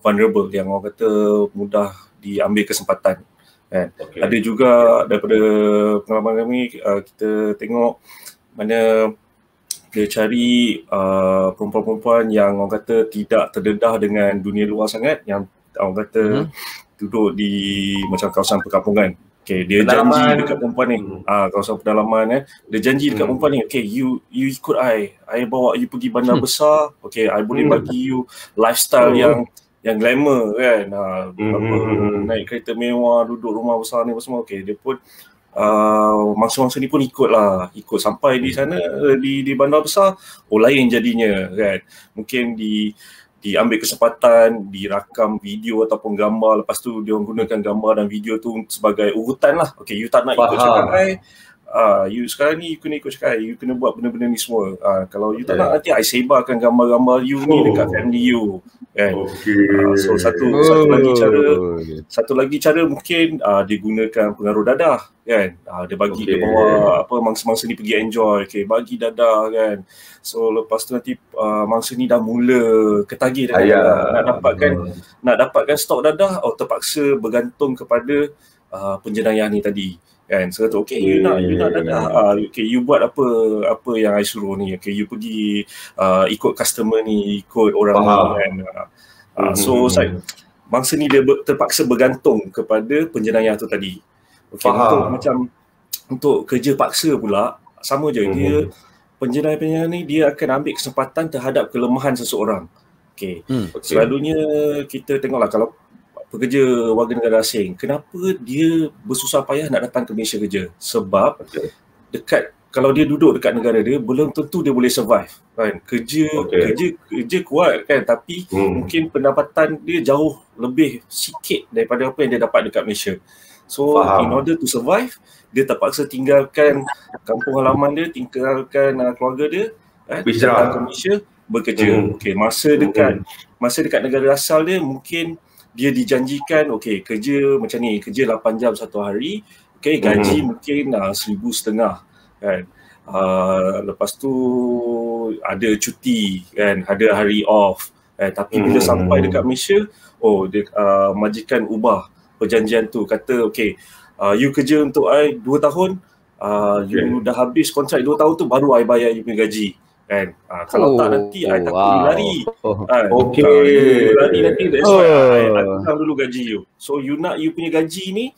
vulnerable, yang orang kata mudah diambil kesempatan. Ada juga daripada pengalaman kami, kita tengok mana dia cari perempuan-perempuan yang orang kata tidak terdedah dengan dunia luar sangat, yang orang kata duduk di macam kawasan perkampungan. Okay, dia pedalaman. Janji dekat perempuan ni, kawasan pedalaman dia janji dekat perempuan ni, okay, you ikut I bawa you pergi bandar besar, okay, I boleh bagi you lifestyle yang glamour kan, naik kereta mewah, duduk rumah besar ni semua. Okay, dia pun mangsa-mangsa ni pun ikut sampai di sana, di bandar besar, lain jadinya kan. Mungkin diambil kesempatan, dirakam video ataupun gambar, lepas tu dia gunakan gambar dan video tu sebagai urutan lah. Okay, you tak nak ikut cakap you sekarang ni you kena ikut cakap you kena buat benda-benda ni semua. Kalau you tak nak, nanti I sebarkan gambar-gambar you ni dekat family you kan. So satu lagi cara mungkin dia gunakan pengaruh dadah kan. Dia bagi dia bawa mangsa-mangsa ni pergi enjoy, bagi dadah kan. So lepas tu nanti mangsa ni dah mula ketagih dah, nak dapatkan stok dadah, terpaksa bergantung kepada penjenayah ni tadi kan. So kata okay, you nak dadah, okay, you buat apa yang I suruh ni, okay, you pergi ikut customer ni, ikut orang ni kan. So mangsa ni dia terpaksa bergantung kepada penjenayah tu tadi. Okay, untuk kerja paksa pula sama je, dia penjenayah ni dia akan ambil kesempatan terhadap kelemahan seseorang. Okay. Selalunya kita tengoklah kalau pekerja warga negara asing, kenapa dia bersusah payah nak datang ke Malaysia kerja? Sebab kalau dia duduk dekat negara dia, belum tentu dia boleh survive kan. Kerja kuat kan, tapi mungkin pendapatan dia jauh lebih sikit daripada apa yang dia dapat dekat Malaysia. So in order to survive, dia terpaksa tinggalkan kampung halaman dia, tinggalkan keluarga dia, datang ke Malaysia bekerja. Masa dekat negara asal dia, mungkin dia dijanjikan kerja macam ni, kerja 8 jam satu hari, gaji mungkin 1,500 kan. Lepas tu ada cuti kan, ada hari off tapi bila sampai dekat Malaysia, dia majikan ubah perjanjian tu, kata you kerja untuk I 2 tahun, you dah habis kontrak 2 tahun tu, baru I bayar you punya gaji kan. Kalau tak nanti I takut lari. Lari nanti, that's why I tukar dulu gaji you. So you nak you punya gaji ni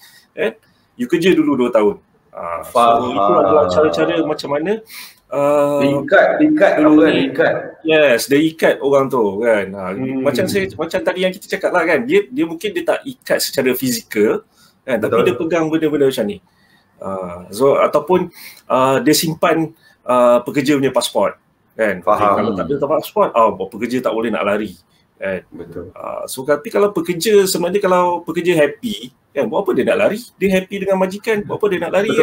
you kerja dulu 2 tahun. So itu adalah cara-cara macam mana Diikat dulu kan, diikat. Yes, dia ikat orang tu kan. Macam tadi yang kita cakap lah kan, dia mungkin dia tak ikat secara fizikal kan, tapi dia pegang benda-benda macam ni. So ataupun dia simpan pekerja punya pasport kan. Kalau tak ada pasport, pekerja tak boleh nak lari kan. Betul. So tapi kalau pekerja sebenarnya, kalau pekerja happy kan, buat apa dia nak lari? Dia happy dengan majikan, buat apa dia nak lari?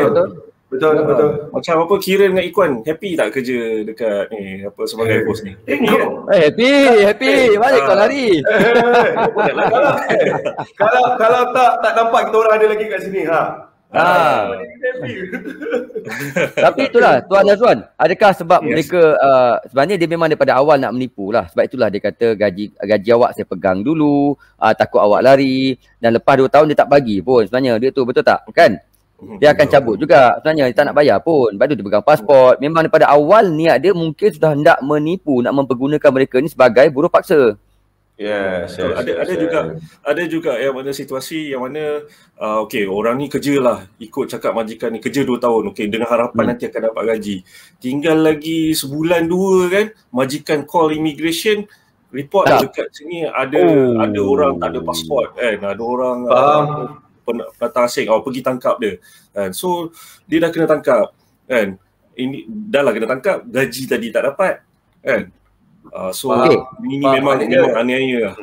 Betul, kan? Betul. Macam apa Kira dengan Ikhwan, happy tak kerja dekat ni apa sebagai bos ni? Happy. Mana kau lari? Kalau tak nampak kita orang ada lagi kat sini Tapi itulah Tuan Azwan, adakah sebab mereka sebenarnya dia memang daripada awal nak menipu lah. Sebab itulah dia kata gaji awak saya pegang dulu, takut awak lari, dan lepas 2 tahun dia tak bagi pun sebenarnya dia tu, betul tak kan? Dia akan cabut juga sebenarnya, dia tak nak bayar pun. Lepas tu dia pegang pasport. Memang daripada awal niat dia mungkin sudah hendak menipu, nak mempergunakan mereka ni sebagai buruh paksa. Ada juga yang mana situasi yang mana orang ni kerjalah ikut cakap majikan ni, kerja 2 tahun dengan harapan nanti akan dapat gaji. Tinggal lagi sebulan 2 kan, majikan call immigration, report dekat sini ada orang tak ada pasport kan, ada orang pendatang asing, pergi tangkap dia kan. So dia dah kena tangkap kan, ini dah lah kena tangkap, gaji tadi tak dapat kan. Ini memang aniaya lah.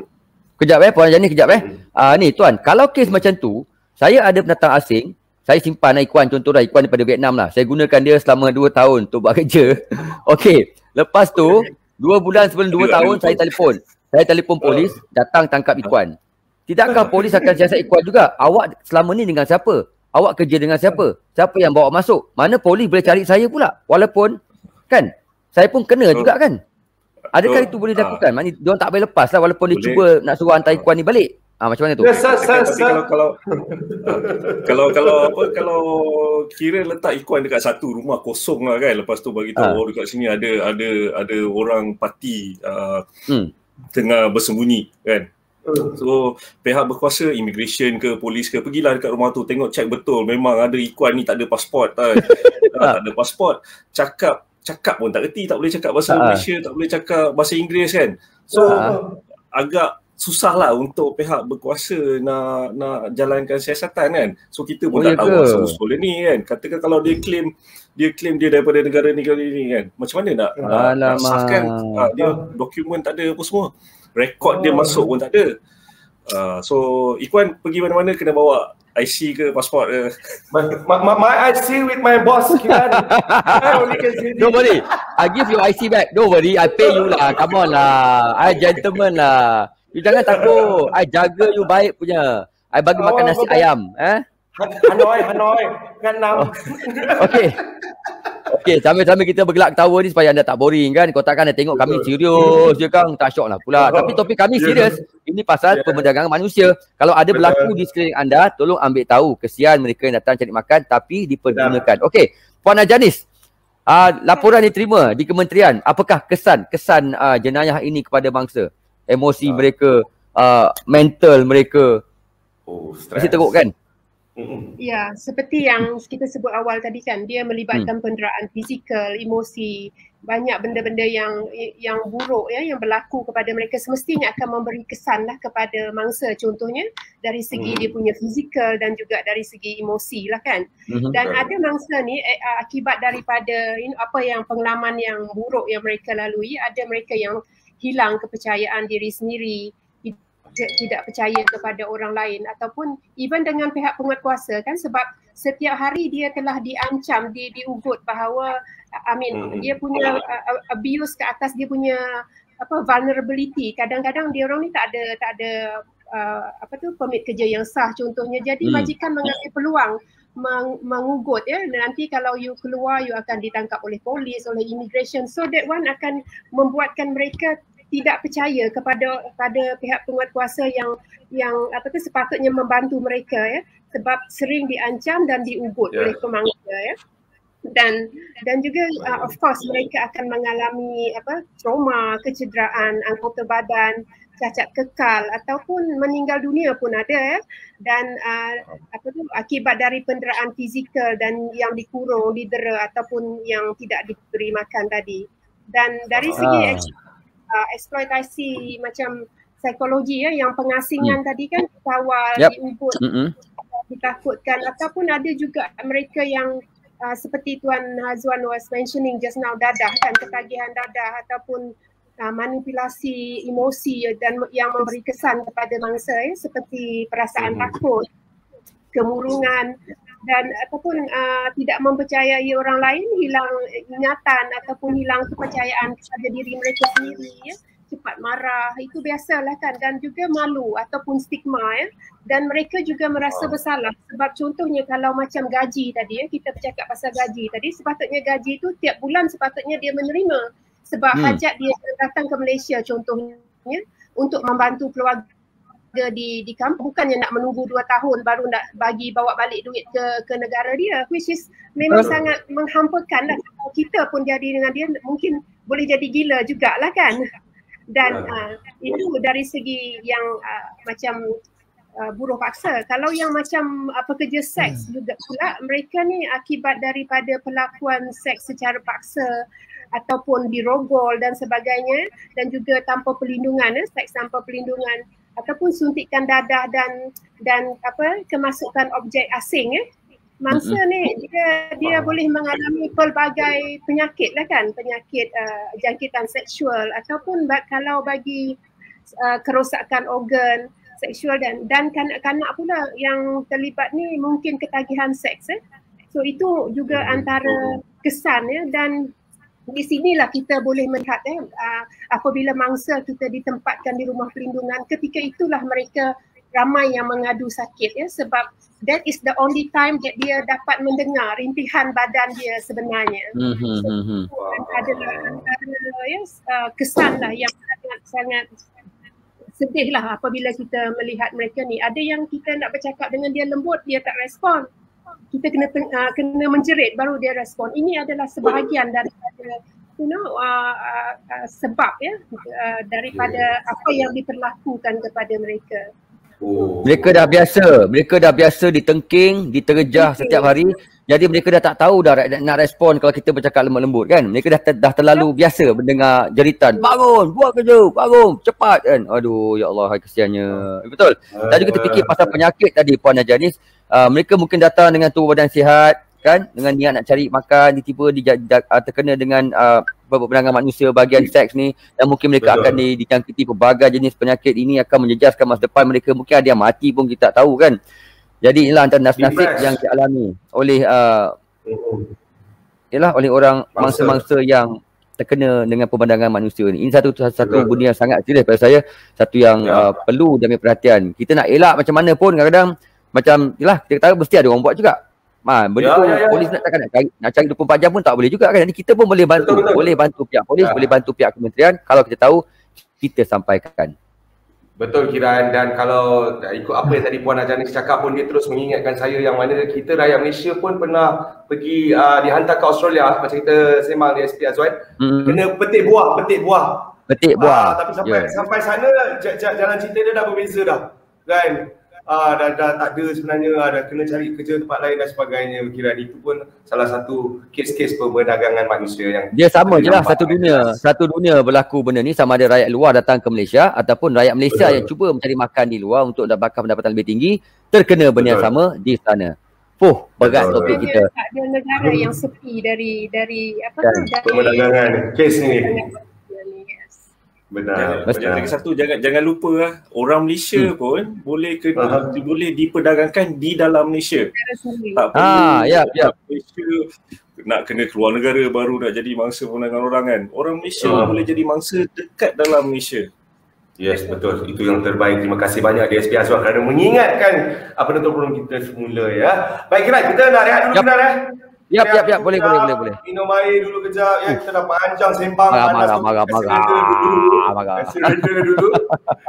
Kejap Puan Janis, kejap ni Tuan, kalau kes macam tu, saya ada pendatang asing, saya simpan Ikhwan, contohlah Ikhwan daripada Vietnam lah, saya gunakan dia selama 2 tahun untuk buat kerja. Lepas tu 2 bulan sebelum 2 tahun saya telefon polis, datang tangkap Ikhwan. Tidakkah polis akan siasat Ikhwan juga? Awak selama ni dengan siapa? Awak kerja dengan siapa? Siapa yang bawa masuk? Mana polis boleh cari saya pula? Walaupun kan saya pun kena juga kan? Adakah itu boleh dilakukan? Maknanya dia orang tak boleh lepas lah walaupun dia cuba nak suruh hantar Ikhwan ni balik. Macam mana tu? Kalau kira letak Ikhwan dekat satu rumah kosong lah kan, lepas tu bagi tahu dekat sini ada orang parti tengah bersembunyi kan. So pihak berkuasa, immigration ke polis ke, pergilah dekat rumah tu, tengok cek betul memang ada Ikhwan ni tak ada pasport kan. Tak ada pasport, cakap pun tak reti, tak boleh cakap bahasa Malaysia, tak boleh cakap bahasa Inggeris kan. So agak susah lah untuk pihak berkuasa nak jalankan siasatan kan. So kita pun tak tahu asal-usul ni kan. Katakan kalau dia claim dia daripada negara ni kan, macam mana nak sahkan dia dokumen tak ada apa semua, rekod dia masuk pun tak ada. So Ikhwan pergi mana-mana kena bawa IC ke pasport ke? My IC with my boss Kiran. Don't worry, I give you IC back. Don't worry, I pay you lah. Come on lah, I gentleman lah. You jangan takut, I jaga you baik punya. I bagi makan nasi ayam. Hanoi kan. Okey, sambil-sambil kita bergelak ketawa ni supaya anda tak boring kan. Kau takkan anda tengok kami serius je kan, tak syok lah pula. Tapi topik kami serius. Ini pasal perdagangan manusia. Kalau ada berlaku di sekeliling anda, tolong ambil tahu. Kesian mereka yang datang cari makan tapi dipergunakan. Okey, Puan Janis, laporan diterima di kementerian. Apakah kesan jenayah ini kepada bangsa? Emosi mereka, mental mereka. Mesti teruk kan? Ya, seperti yang kita sebut awal tadi kan, dia melibatkan penderaan fizikal, emosi, banyak benda-benda yang buruk yang berlaku kepada mereka, semestinya akan memberi kesan lah kepada mangsa, contohnya dari segi dia punya fizikal dan juga dari segi emosi lah kan. Dan ada mangsa ni akibat daripada apa yang pengalaman yang buruk yang mereka lalui, ada mereka yang hilang kepercayaan diri sendiri, tidak percaya kepada orang lain, ataupun even dengan pihak penguatkuasa kan, sebab setiap hari dia telah diancam, diugut bahawa dia punya abuse ke atas dia punya vulnerability. Kadang-kadang dia orang ni tak ada permit kerja yang sah contohnya. Jadi majikan mengambil peluang mengugut nanti kalau you keluar you akan ditangkap oleh polis, oleh immigration. So that one akan membuatkan mereka tidak percaya kepada pihak penguatkuasa yang sepatutnya membantu mereka sebab sering diancam dan diugut oleh pemangsa dan juga of course mereka akan mengalami trauma, kecederaan anggota badan. cacat kekal ataupun meninggal dunia pun ada dan akibat dari penderaan fizikal dan yang dikurung, didera ataupun yang tidak diberi makan tadi. Dan dari segi eksploitasi macam psikologi yang pengasingan tadi kan, kawal, diubut, ditakutkan, ataupun ada juga mereka yang seperti Tuan Hazwan was mentioning just now, dadah kan, ketagihan dadah ataupun manipulasi emosi dan yang memberi kesan kepada mangsa seperti perasaan takut, kemurungan dan ataupun tidak mempercayai orang lain, hilang ingatan ataupun hilang kepercayaan kepada diri mereka sendiri, cepat marah, itu biasalah kan, dan juga malu ataupun stigma dan mereka juga merasa bersalah sebab contohnya kalau macam gaji tadi kita bercakap pasal gaji tadi, sepatutnya gaji itu tiap bulan sepatutnya dia menerima sebab hajat dia datang ke Malaysia contohnya untuk membantu keluarga di kampung, bukannya nak menunggu 2 tahun baru nak bawa balik duit ke negara dia, which is memang sangat menghampakan lah. Kita pun jadi dengan dia mungkin boleh jadi gila jugalah kan. Dan itu dari segi yang macam buruh paksa. Kalau yang macam pekerja seks juga pula, mereka ni akibat daripada perlakuan seks secara paksa ataupun dirogol dan sebagainya, dan juga tanpa perlindungan, seks tanpa perlindungan ataupun suntikan dadah dan kemasukan objek asing mangsa ni dia boleh mengalami pelbagai penyakit lah kan, penyakit jangkitan seksual ataupun kalau bagi kerosakan organ seksual dan kanak-kanak pula yang terlibat ni mungkin ketagihan seks so itu juga antara kesan dan di sinilah kita boleh melihat apabila mangsa kita ditempatkan di rumah perlindungan, ketika itulah mereka ramai yang mengadu sakit sebab that is the only time that dia dapat mendengar rintihan badan dia sebenarnya. Adalah antara kesan lah yang sangat sedih lah apabila kita melihat mereka ni. Ada yang kita nak bercakap dengan dia lembut, dia tak respon. Kita kena menjerit baru dia respon. Ini adalah sebahagian daripada sebab daripada apa yang diperlakukan kepada mereka. Mereka dah biasa ditengking, diterjah setiap hari. Jadi mereka dah tak tahu dah nak respon kalau kita bercakap lembut-lembut kan. Mereka dah terlalu biasa mendengar jeritan. Bangun, buat kerja, bangun, cepat kan. Aduh, ya Allah, kesiannya. Betul. Tadi kita fikir pasal penyakit tadi Puan Ajanis. Mereka mungkin datang dengan tubuh badan sihat kan, dengan niat nak cari makan, tiba-tiba terkena dengan perdagangan manusia bahagian seks ni, dan mungkin mereka akan dijangkiti pelbagai jenis penyakit. Ini akan menjejaskan masa depan mereka. Mungkin ada yang mati pun kita tak tahu kan. Jadi inilah antara nasib yang dialami oleh oleh orang mangsa-mangsa yang terkena dengan pemandangan manusia ni. Ini satu benda yang sangat serius pada saya, satu yang perlu diambil perhatian. Kita nak elak macam mana pun kadang-kadang macam kita tahu mesti ada orang buat juga. Benda tu polis nak cari 24 jam pun tak boleh juga kan. Jadi kita pun boleh bantu, boleh bantu pihak polis, boleh bantu pihak kementerian kalau kita tahu, kita sampaikan. Betul Kiran, dan kalau ikut apa yang tadi Puan Ajanis cakap pun, dia terus mengingatkan saya yang mana kita rakyat Malaysia pun pernah pergi dihantar ke Australia, macam kita sembang di SP Azwan, kena petik buah. Tapi sampai sana jalan cerita dia dah berbeza dah kan. Dah tak ada sebenarnya, dah kena cari kerja tempat lain dan sebagainya. Kiran, itu pun salah satu kes-kes perdagangan manusia yang dia sama je lah. Satu dunia berlaku benda ni, sama ada rakyat luar datang ke Malaysia ataupun rakyat Malaysia yang cuba mencari makan di luar untuk dapatkan pendapatan lebih tinggi, terkena benda yang sama di sana. Berat topik kita. Tak ada negara yang sepi dari perdagangan kes ni. Benar. Lagi satu, jangan lupa lah, orang Malaysia pun boleh diperdagangkan di dalam Malaysia. Tak perlu Malaysia nak kena keluar negara baru nak jadi mangsa perdagangan orang kan. Orang Malaysia boleh jadi mangsa dekat dalam Malaysia. Yes, betul. Itu yang terbaik. Terima kasih banyak di SP Azwan kerana mengingatkan penonton-penonton kita semula ya. Baik Kiran, kita nak rehat dulu sebentar Yap, boleh. Minum air dulu kejap ya, kita dah panjang sembang. Marah. Dulu.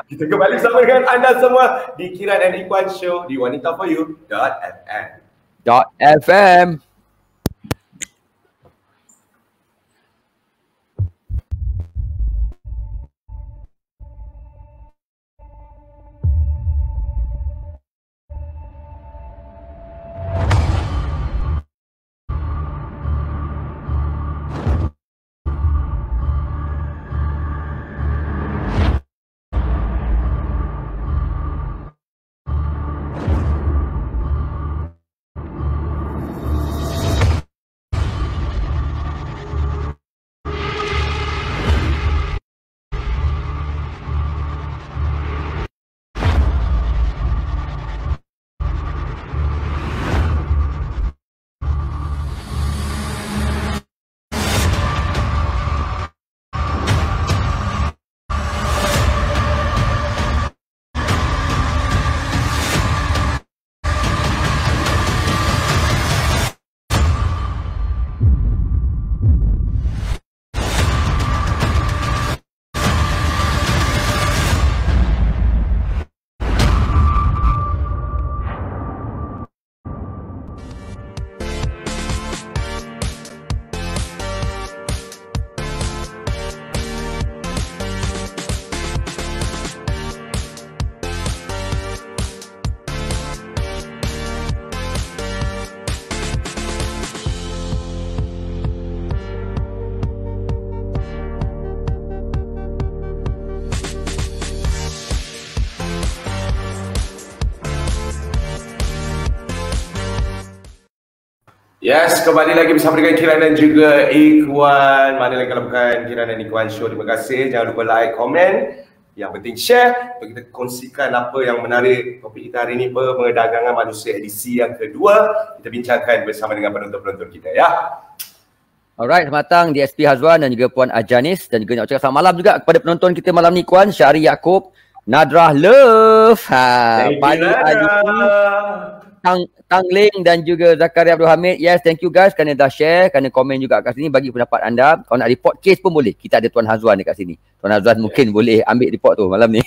Kita kembali bersama dengan anda semua di Kiran and Ikhwan Show di wanitaforyou.fm. Yes, kembali lagi bersama dengan Kiran dan juga Ikhwan. Mana lagi kalau bukan Kiran dan Ikhwan Show. Terima kasih. Jangan lupa like, komen. Yang penting share. Kita kongsikan apa yang menarik topik kita hari ini, perdagangan manusia edisi yang kedua. Kita bincangkan bersama dengan penonton-penonton kita ya. Alright, selamat datang DSP Hazwan dan juga Puan Ajanis, dan juga nak ucapkan selamat malam juga kepada penonton kita malam ni, Puan Syari Yaakob, Nadrah Love, Pali Aditi, Tang Ling dan juga Zakaria Abdul Hamid. Yes, thank you guys kerana dah share, kerana komen juga kat sini, bagi pendapat anda. Kalau nak report case pun boleh. Kita ada Tuan Hazwan dekat sini. Tuan Hazwan mungkin boleh ambil report tu malam ni.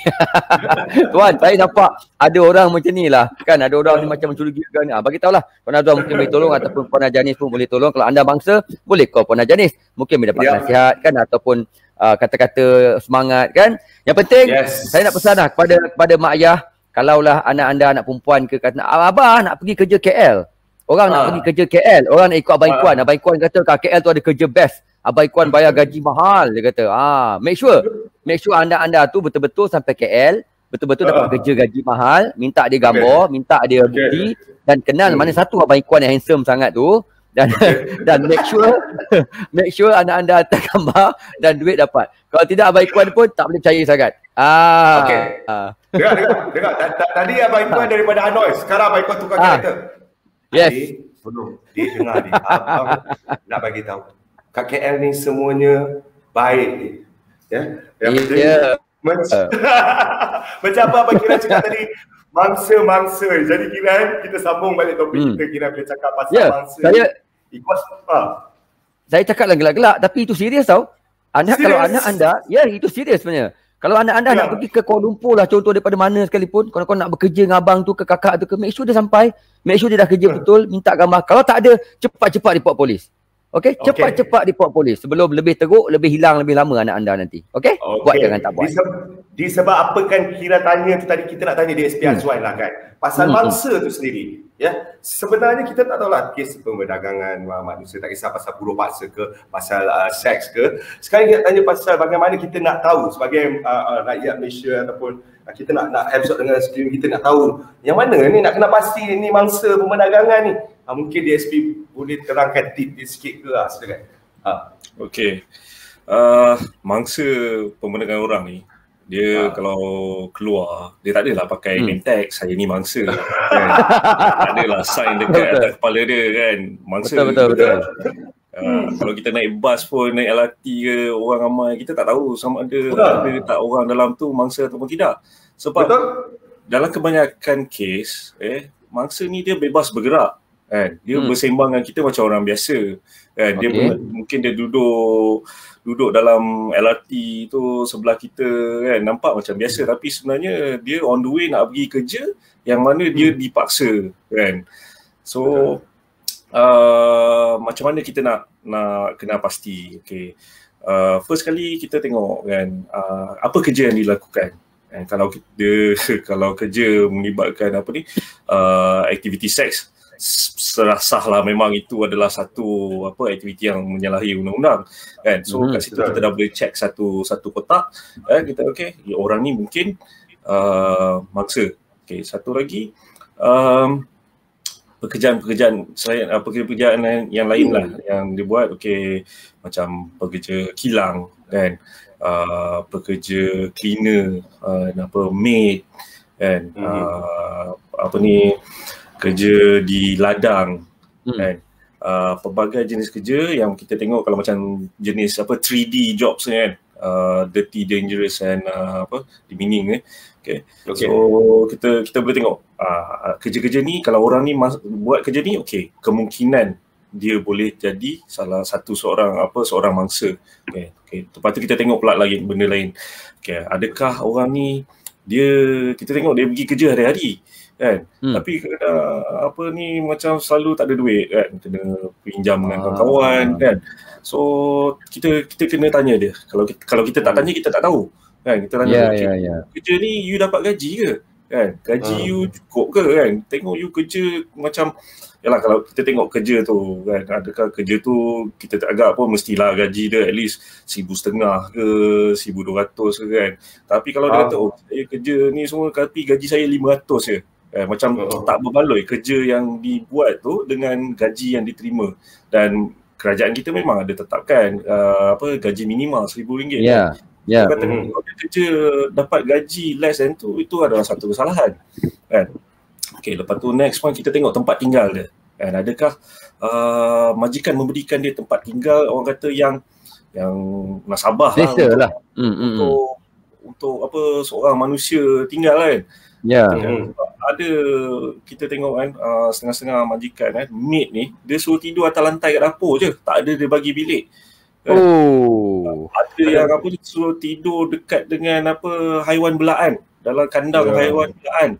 Tuan, saya nampak ada orang macam ni lah. Kan ada orang ni macam mencurigakan. Bagi tahulah. Tuan Hazwan mungkin boleh tolong, ataupun Puan Ajanis pun boleh tolong. Kalau anda bangsa, boleh call Puan Ajanis. Mungkin boleh dapat nasihat kan, ataupun kata-kata semangat kan. Yang penting, saya nak pesan lah kepada mak ayah. Kalaulah anak anda, anak perempuan ke, kata abah nak pergi kerja KL. Orang nak pergi kerja KL. Orang nak ikut Abang Ikhwan. Abang Ikhwan kata kat KL tu ada kerja best. Abang Ikhwan bayar gaji mahal. Dia kata, make sure anda tu betul-betul sampai KL. Betul-betul dapat kerja gaji mahal. Minta dia gambar, minta dia bukti. Dan kenal mana satu Abang Ikhwan yang handsome sangat tu. Dan make sure anak anda hantar gambar dan duit dapat. Kalau tidak, Abang Ikhwan pun tak boleh percaya sangat. Dengar. Tadi Abang Ikhwan daripada Hanoi. Sekarang Abang Ikhwan tukar karakter. Yes. Dia dengar ni. Abang nak bagi tahu. Kat KL ni semuanya baik. Ya. Macam apa Abang Kiran cakap tadi, mangsa. Jadi Kiran, kita sambung balik topik kita. Kiran boleh cakap pasal mangsa. Saya cakap lah gelak-gelak, tapi itu serius tau. Kalau anak anda, itu serius sebenarnya. Kalau anak anda nak pergi ke Kuala Lumpur lah, contoh daripada mana sekalipun, kalau kau nak bekerja dengan abang tu ke kakak tu ke, make sure dia sampai, make sure dia dah kerja betul, minta gambar. Kalau tak ada, cepat-cepat report polis. Okay? Cepat-cepat report polis sebelum lebih teruk, lebih hilang, lebih lama anak anda nanti. Okay? Buat jangan tak buat. Disebab apa kan Kira tanya tu tadi, kita nak tanya DSP Hazwan lah kan. Pasal mangsa tu sendiri. Ya, sebenarnya kita tak tahulah kes perdagangan manusia, tak kisah pasal buruh paksa ke, pasal seks ke. Sekarang kita tanya pasal bagaimana kita nak tahu sebagai rakyat Malaysia, ataupun kita nak absorb dengan sekeliling kita, nak tahu yang mana ni, nak kena pasti ni mangsa perdagangan ni. Mungkin DSP boleh terangkan tip dia sikit ke silakan. Okey. Mangsa perdagangan orang ni, dia kalau keluar, dia tak adalah pakai name tag, saya ni mangsa kan. Tak adalah sign dekat atas kepala dia kan, mangsa. Betul. Kalau kita naik bas pun, naik LRT ke, orang ramai, kita tak tahu sama ada tak orang dalam tu mangsa ataupun tidak. Sebab dalam kebanyakan kes, mangsa ni dia bebas bergerak kan. Dia bersembang dengan kita macam orang biasa kan. Dia mungkin dia duduk dalam LRT tu sebelah kita kan, nampak macam biasa, tapi sebenarnya dia on the way nak pergi kerja yang mana dia dipaksa kan. So macam mana kita nak kena pasti. First kali kita tengok kan, apa kerja yang dilakukan. Kalau kerja melibatkan aktiviti seks, sahlah memang itu adalah satu aktiviti yang menyalahi undang-undang kan. So kat situ kita dah boleh check satu kotak kita orang ni mungkin mangsa. Satu lagi pekerjaan selain pekerjaan yang lain lah yang dia buat, macam pekerja kilang kan, pekerja cleaner, maid kan, kerja di ladang kan. Pelbagai jenis kerja yang kita tengok, kalau macam jenis 3D jobs kan, dirty, dangerous and demeaning So kita boleh tengok kerja-kerja ni, kalau orang ni buat kerja ni, kemungkinan dia boleh jadi salah satu seorang mangsa. Lepas tu kita tengok pula lagi benda lain. Adakah orang ni kita tengok dia pergi kerja hari-hari kan, tapi macam selalu tak ada duit kan, kena pinjam dengan kawan-kawan kan. So kita kena tanya dia. Kalau kita tak tanya, kita tak tahu kan. Kita tanya kerja ni you dapat gaji ke kan, gaji you cukup ke kan. Tengok you kerja macam, kalau kita tengok kerja tu kan, adakah kerja tu kita tak agak pun mestilah gaji dia at least 1,500 ke 1,200 ke kan. Tapi kalau dia kata saya kerja ni semua tapi gaji saya 500 je Macam tak berbaloi kerja yang dibuat tu dengan gaji yang diterima. Dan kerajaan kita memang ada tetapkan gaji minimal RM1,000 kan. Kata kalau dia kerja dapat gaji less than tu, itu adalah satu kesalahan kan. Okay, lepas tu next point kita tengok tempat tinggal dia kan. Adakah majikan memberikan dia tempat tinggal, orang kata yang nasabah lah untuk apa seorang manusia tinggal kan. Ada kita tengok kan setengah-setengah majikan kan, maid ni dia suruh tidur atas lantai kat dapur je, tak ada dia bagi bilik kan? Ada yang apa suruh tidur dekat dengan haiwan belaan, dalam kandang haiwan belaan.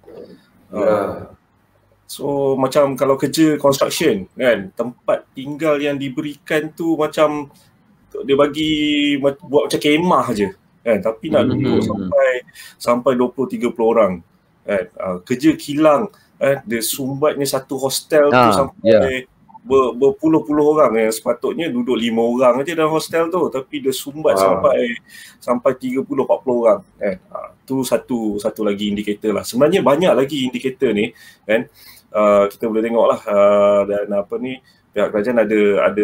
So macam kalau kerja construction kan, tempat tinggal yang diberikan tu macam dia bagi buat macam kemah je kan, tapi nak duduk sampai 20-30 orang kan. Kerja kilang kan, dia sumbatnya satu hostel tu sampai berpuluh-puluh orang yang sepatutnya duduk 5 orang aja dalam hostel tu, tapi dia sumbat sampai 30-40 orang kan. Tu satu lagi indikator lah. Sebenarnya banyak lagi indikator ni kan. Kita boleh tengok lah dan pihak kerajaan ada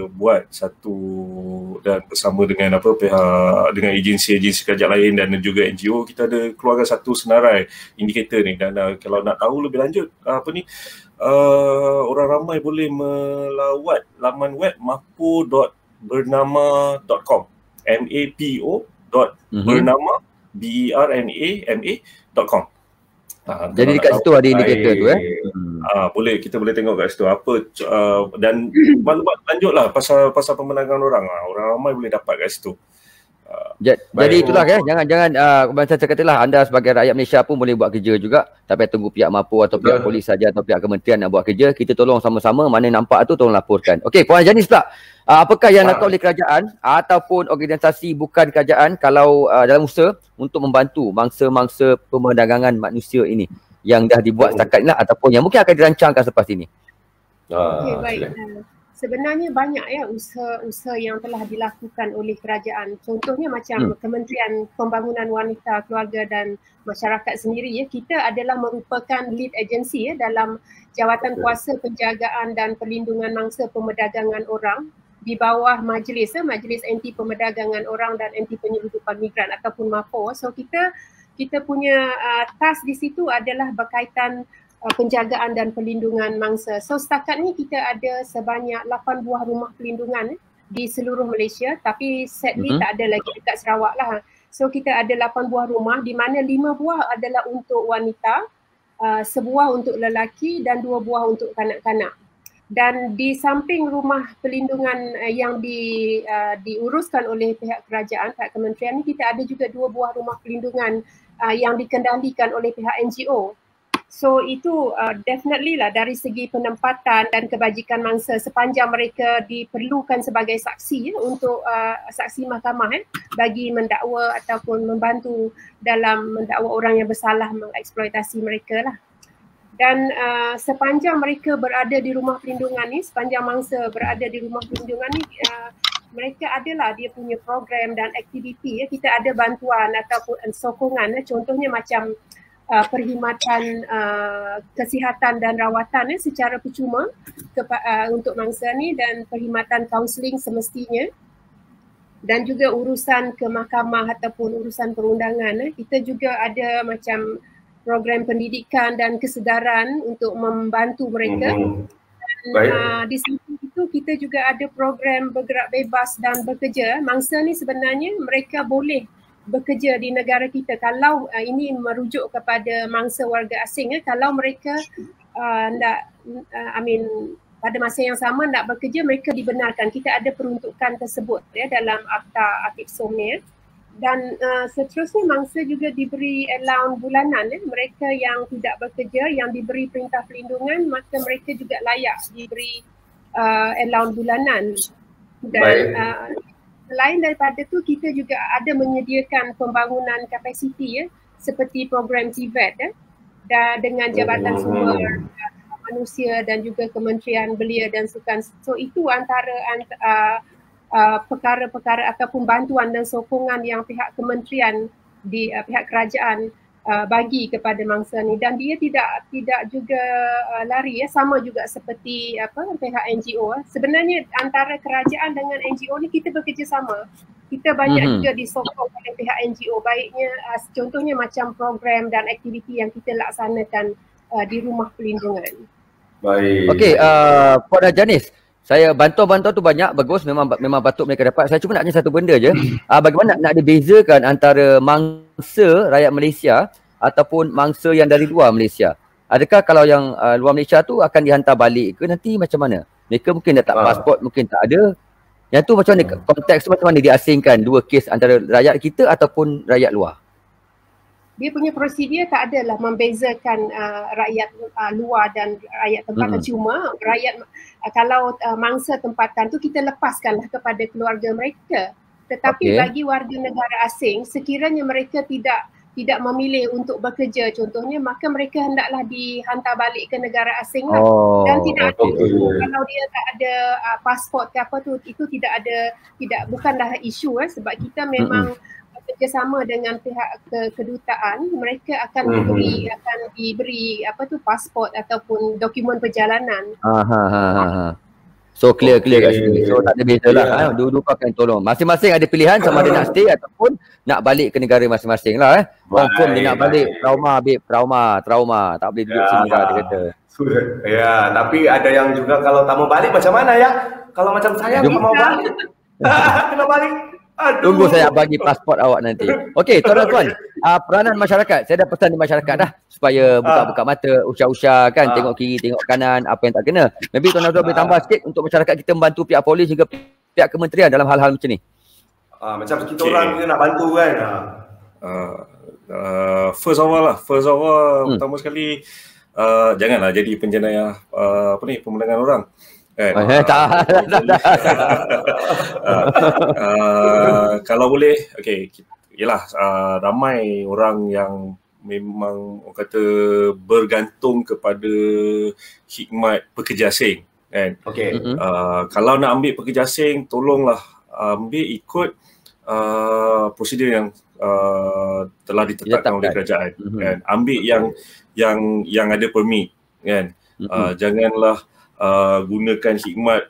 buat satu dan bersama dengan dengan agensi-agensi kerajaan lain dan juga NGO, kita ada keluarkan satu senarai indikator ni. Dan kalau nak tahu lebih lanjut orang ramai boleh melawat laman web mapo.bernama.com, mapo.bernama BERNAMA.com. Jadi dekat situ ada indikator tu kita boleh tengok kat situ dan maklumat lanjutlah pasal pemenangan orang. Orang ramai boleh dapat kat situ. Jadi itulah jangan macam saya katalah, anda sebagai rakyat Malaysia pun boleh buat kerja juga, tak payah tunggu pihak Mapo atau pihak polis saja atau pihak kementerian nak buat kerja. Kita tolong sama-sama, mana nampak tu tolong laporkan. Okey, Puan Janis pula, apakah yang dilakukan oleh kerajaan ataupun organisasi bukan kerajaan kalau dalam usaha untuk membantu mangsa-mangsa pemerdagangan manusia ini yang dah dibuat setakat ini lah, ataupun yang mungkin akan dirancangkan selepas ini? Okay, baik. Sebenarnya banyak usaha-usaha yang telah dilakukan oleh kerajaan. Contohnya macam Kementerian Pembangunan Wanita, Keluarga dan Masyarakat sendiri kita adalah merupakan lead agency dalam jawatan kuasa penjagaan dan perlindungan mangsa pemerdagangan orang di bawah Majlis Anti Pemerdagangan Orang dan Anti Penyeludupan Migran ataupun MAPO. So kita punya task di situ adalah berkaitan penjagaan dan perlindungan mangsa. So setakat ni kita ada sebanyak 8 buah rumah perlindungan di seluruh Malaysia, tapi sadly tak ada lagi dekat Sarawak lah. So kita ada 8 buah rumah di mana 5 buah adalah untuk wanita, sebuah untuk lelaki dan 2 buah untuk kanak-kanak. Dan di samping rumah perlindungan yang diuruskan oleh pihak kerajaan, pihak kementerian ni, kita ada juga 2 buah rumah perlindungan yang dikendalikan oleh pihak NGO. So itu definitely lah dari segi penempatan dan kebajikan mangsa sepanjang mereka diperlukan sebagai saksi untuk saksi mahkamah bagi mendakwa ataupun membantu dalam mendakwa orang yang bersalah mengeksploitasi mereka lah. Dan sepanjang mereka berada di rumah perlindungan ni, sepanjang mangsa berada di rumah perlindungan ni, mereka adalah dia punya program dan aktiviti. Kita ada bantuan ataupun sokongan, contohnya macam perkhidmatan kesihatan dan rawatan secara percuma untuk mangsa ni, dan perkhidmatan kaunseling semestinya, dan juga urusan ke mahkamah ataupun urusan perundangan. Kita juga ada macam program pendidikan dan kesedaran untuk membantu mereka. Dan di samping itu kita juga ada program bergerak bebas dan bekerja. Mangsa ni sebenarnya mereka boleh bekerja di negara kita kalau ini merujuk kepada mangsa warga asing. Kalau mereka pada masa yang sama nak bekerja, mereka dibenarkan. Kita ada peruntukan tersebut dalam Akta Akib SOM ni. Dan seterusnya mangsa juga diberi allowance bulanan. Mereka yang tidak bekerja, yang diberi perintah perlindungan, maka mereka juga layak diberi allowance bulanan. Dan selain daripada tu, kita juga ada menyediakan pembangunan kapasiti seperti program TVET dengan Jabatan Sumber Manusia dan juga Kementerian Belia dan Sukan. So itu antara perkara-perkara ataupun bantuan dan sokongan yang pihak kementerian di pihak kerajaan bagi kepada mangsa ni, dan dia tidak juga lari sama juga seperti pihak NGO. Sebenarnya antara kerajaan dengan NGO ni kita bekerjasama. Kita banyak juga disokong oleh pihak NGO, baiknya contohnya macam program dan aktiviti yang kita laksanakan di rumah pelindungan. Baik. Okey, Puan Janis, saya bantuan tu banyak, bagus, memang patut mereka dapat. Saya cuma nak tanya satu benda je. Bagaimana nak dibezakan antara mangsa rakyat Malaysia ataupun mangsa yang dari luar Malaysia? Adakah kalau yang luar Malaysia tu akan dihantar balik ke nanti macam mana? Mereka mungkin dah tak pasport, mungkin tak ada. Yang tu macam mana, konteks tu macam mana diasingkan dua kes antara rakyat kita ataupun rakyat luar? Dia punya prosedur tak adalah membezakan rakyat luar dan rakyat tempatan. Cuma rakyat kalau mangsa tempatan tu kita lepaskanlah kepada keluarga mereka. Tetapi bagi warga negara asing, sekiranya mereka tidak memilih untuk bekerja contohnya, maka mereka hendaklah dihantar balik ke negara asing lah. Dan tidak ada, kalau dia tak ada pasport ke apa tu, itu bukanlah isu sebab kita memang bekerjasama dengan pihak kedutaan. Mereka akan diberi pasport ataupun dokumen perjalanan. So clear kat sini. So tak ada beza lah. Dua-dua akan tolong. Masing-masing ada pilihan sama ada nak stay ataupun nak balik ke negara masing-masing lah. Confirm dia nak balik, trauma. Tak boleh duduk sini lah dia kata. Ya, tapi ada yang juga kalau tak mau balik macam mana ya? Kalau macam saya tak mau balik. Kena balik. Aduh. Tunggu saya bagi pasport awak nanti. Okey, tuan-tuan, peranan masyarakat. Saya dah pesan di masyarakat dah supaya buka-buka mata, usah-usah kan, tengok kiri, tengok kanan, apa yang tak kena. Maybe tuan-tuan boleh tambah sikit untuk masyarakat kita membantu pihak polis hingga pihak kementerian dalam hal-hal macam ni. Macam kita orang kita nak bantu kan. First of all, pertama sekali janganlah jadi penjenayah pemenangan orang. Kalau boleh, yelah, ramai orang yang memang orang kata bergantung kepada khidmat pekerja asing kan. Kalau nak ambil pekerja asing, tolonglah ambil ikut prosedur yang telah ditetapkan oleh kerajaan kan. Ambil yang ada permit kan. Janganlah gunakan khidmat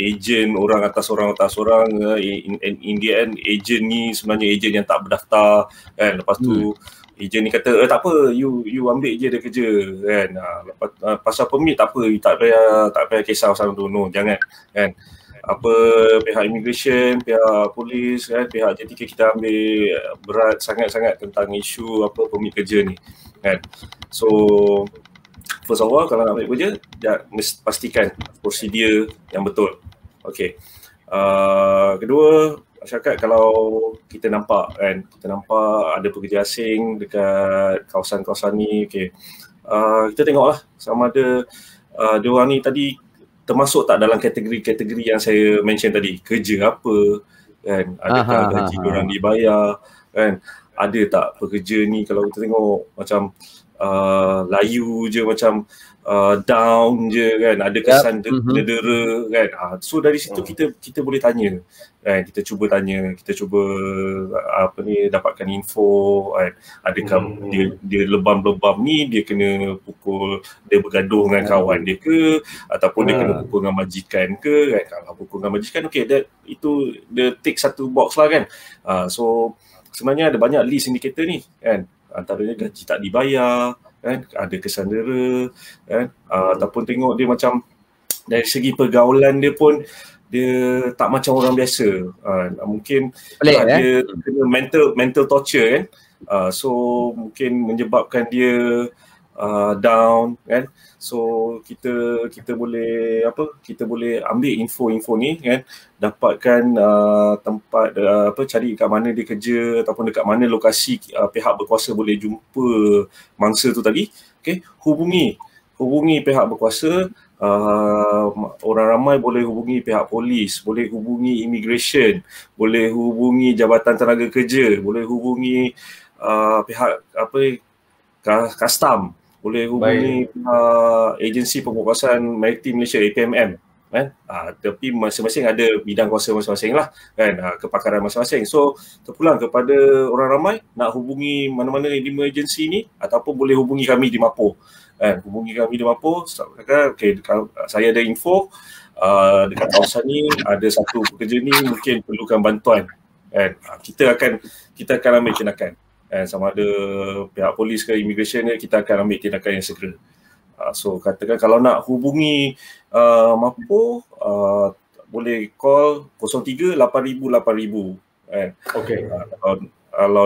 ejen orang atas orang. In the end, ejen ni sebenarnya ejen yang tak berdaftar kan. Lepas tu ejen ni kata tak apa, you ambil je dia kerja kan. Lepas pasal permit tak apa, tak payah kisah pasal tu. No, jangan kan. Pihak immigration, pihak polis kan, pihak JTK, kita ambil berat sangat-sangat tentang isu permit kerja ni kan. So first of all, kalau nak ambil kerja, mesti pastikan prosedur yang betul. Kedua, masyarakat kalau kita nampak ada pekerja asing dekat kawasan-kawasan ni, kita tengoklah sama ada diorang ni tadi termasuk tak dalam kategori-kategori yang saya mention tadi. Kerja apa kan, adakah gaji diorang dibayar kan, ada tak pekerja ni kalau kita tengok macam layu je, macam down je kan, ada kesan dera kan. So dari situ kita boleh tanya kan, kita cuba dapatkan info kan, adakah dia lebam-lebam ni dia kena pukul, dia bergaduh dengan kawan dia ke, ataupun dia kena pukul dengan majikan ke kan. Kalau pukul dengan majikan, itu dia tick satu box lah kan. So sebenarnya ada banyak list indikator ni kan. Antaranya gaji tak dibayar kan, ada kesan dera kan, ataupun tengok dia macam dari segi pergaulan dia pun dia tak macam orang biasa. Mungkin dia kena mental torture kan. So mungkin menyebabkan dia down kan. So kita boleh ambil info-info ni kan, dapatkan tempat cari kat mana dia kerja ataupun dekat mana lokasi pihak berkuasa boleh jumpa mangsa tu tadi. Hubungi pihak berkuasa. Orang ramai boleh hubungi pihak polis, boleh hubungi immigration, boleh hubungi Jabatan Tenaga Kerja, boleh hubungi pihak custom, boleh hubungi agensi pengurusan maritim Malaysia, APMM kan. Tapi masing-masing ada bidang kuasa masing-masing lah kan, kepakaran masing-masing. So terpulang kepada orang ramai nak hubungi mana-mana emergency ni ataupun boleh hubungi kami di Mapo kan. Hubungi kami di Mapo, okay, saya ada info dekat kawasan ni ada satu pekerja ni mungkin perlukan bantuan kan. Kita akan ambil tindakan kan, sama ada pihak polis ke immigration ni, kita akan ambil tindakan yang segera. So katakan kalau nak hubungi Mapo, boleh call 03 8000 8000 kan. Okey. Kalau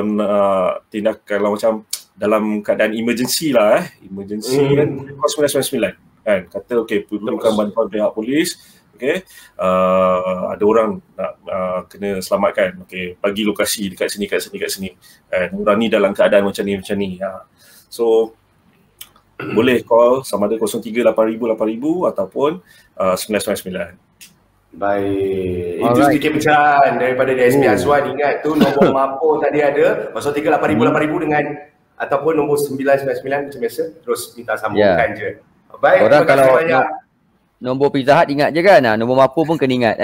tindakan kalau macam dalam keadaan emergency lah emergency kan, call 999 kan. Kata okey perlukan bantuan pihak polis, okey, ada orang nak kena selamatkan, okey, bagi lokasi dekat sini kat sini kan. Orang ni dalam keadaan macam ni. So boleh call sama ada 03 8000 8000 ataupun 999. Baik. Itu sedikit pencerahan daripada DSP Azwan. Ingat tu nombor Mapo tadi ada 03 8000 8000 dengan ataupun nombor 999 macam biasa, terus minta sambungkan je. Baik, orang kalau nombor Pizza Hut ingat je kan, nombor Mapo pun kena ingat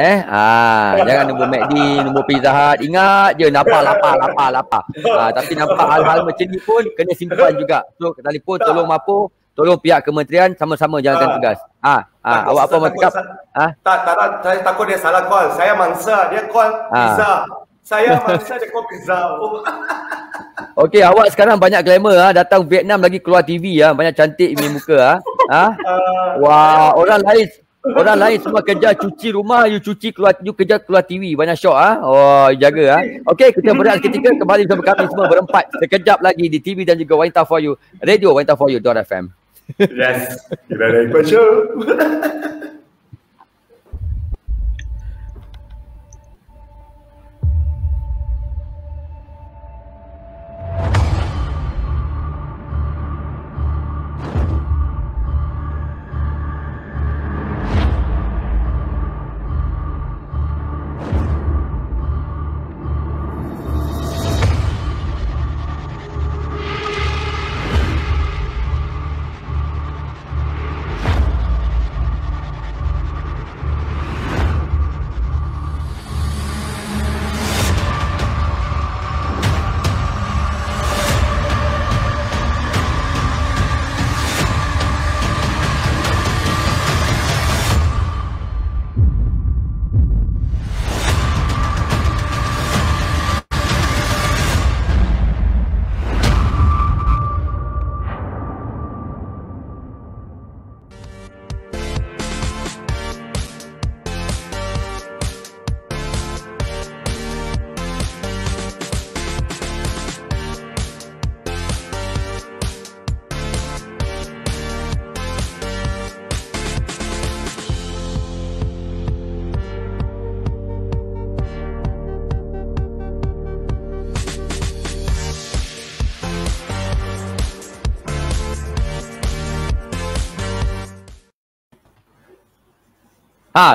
jangan nombor McD, nombor Pizza Hut, ingat je lapar. Tapi nampak hal-hal macam ni pun kena simpan juga. So telefon tolong Mapo, tolong pihak kementerian sama-sama jalankan tugas. Awak apa mau cakap? Saya takut dia salah call. Saya mangsa, dia call Pizza. Saya mangsa dia call Pizza. Okey, awak sekarang banyak glamour datang Vietnam lagi keluar TV banyak cantik ini muka Wah, orang lain semua kerja cuci rumah, you kerja keluar TV, banyak syok Oh, jaga Okey, kita berehat seketika, kembali bersama kami semua berempat sekejap lagi di TV dan juga Wanita For You, Radio Wanita For You.fm. Yes, kita ada ikut show.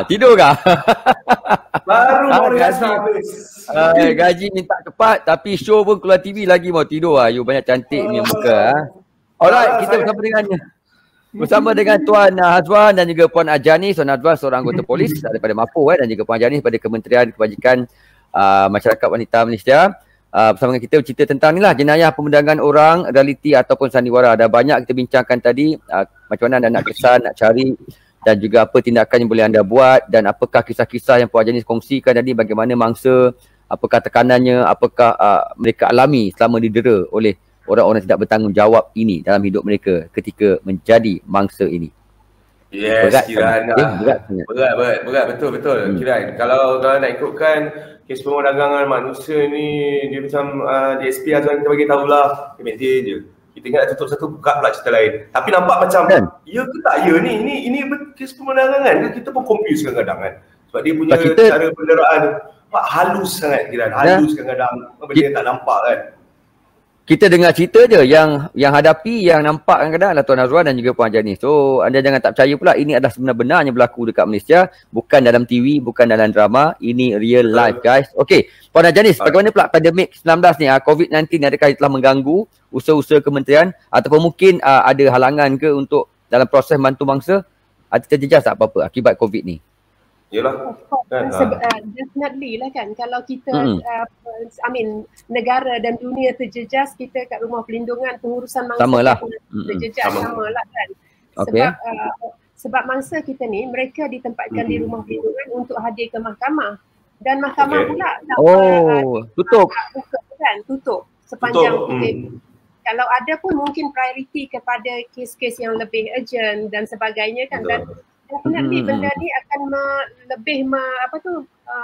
Tidur kah? Baru habis. Gaji minta cepat tapi show pun keluar TV lagi mau tidur You banyak cantik ni muka Alright, kita bersama dengan Tuan Azwan dan juga Puan Ajani. Tuan Azwan seorang anggota polis daripada Mapo dan juga Puan Ajani daripada Kementerian Kebajikan Masyarakat Wanita Malaysia. Bersama dengan kita bercerita tentang ni lah, jenayah pemerdagangan orang, realiti ataupun sandiwara. Ada banyak kita bincangkan tadi, macam mana anda nak kesan, nak cari dan juga apa tindakan yang boleh anda buat dan apakah kisah-kisah yang Puan Ajani kongsikan tadi, bagaimana mangsa, apakah tekanannya, apakah mereka alami selama didera oleh orang-orang tidak bertanggungjawab ini dalam hidup mereka ketika menjadi mangsa ini. Yes, Kiran. Berat, betul. Kiran, kalau nak ikutkan kes pemerdagangan manusia ni, dia macam DSP Azwan kita bagi tahulah, dia maintain je. Kita ingat tutup satu, buka pula cerita lain. Tapi nampak macam, ya ke tak ya ni? Ini kes pemerdagangan. Kita pun confuse kadang-kadang kan. Sebab dia punya cara penderaan halus sangat, Kiran. Halus kadang-kadang. Benda tak nampak kan. Kita dengar cerita je, yang hadapi, yang nampak kadang-kadang adalah Tuan Azwan dan juga Puan Ajani. So anda jangan tak percaya pula, ini adalah sebenar-benarnya berlaku dekat Malaysia. Bukan dalam TV, bukan dalam drama. Ini real life guys. Okey, Puan Ajani, bagaimana pula pandemik 19 ni, COVID-19 adakah telah mengganggu usaha-usaha kementerian ataupun mungkin ada halangan ke untuk dalam proses bantu mangsa? Ada terjejas tak apa-apa akibat COVID ni? Yalah. Definitely lah kan. Kalau kita negara dan dunia terjejas, kita kat rumah perlindungan pengurusan mangsa samalah. Terjejas samalah kan. Sebab mangsa kita ni mereka ditempatkan di rumah perlindungan untuk hadir ke mahkamah. Dan mahkamah pula tutup. Buka kan, tutup sepanjang kalau ada pun mungkin priority kepada kes-kes yang lebih urgent dan sebagainya kan. Dan definitely benda ni akan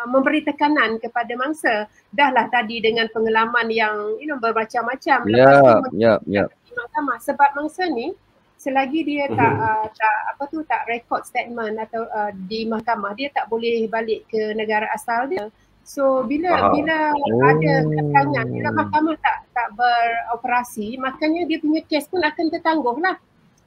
memberi tekanan kepada mangsa. Dahlah tadi dengan pengalaman yang bermacam-macam lepas di mahkamah. Sebab mangsa ni selagi dia tak record statement atau di mahkamah, dia tak boleh balik ke negara asal dia. So bila ada tekangan, bila mahkamah tak beroperasi, maknanya dia punya kes pun akan tertangguh lah.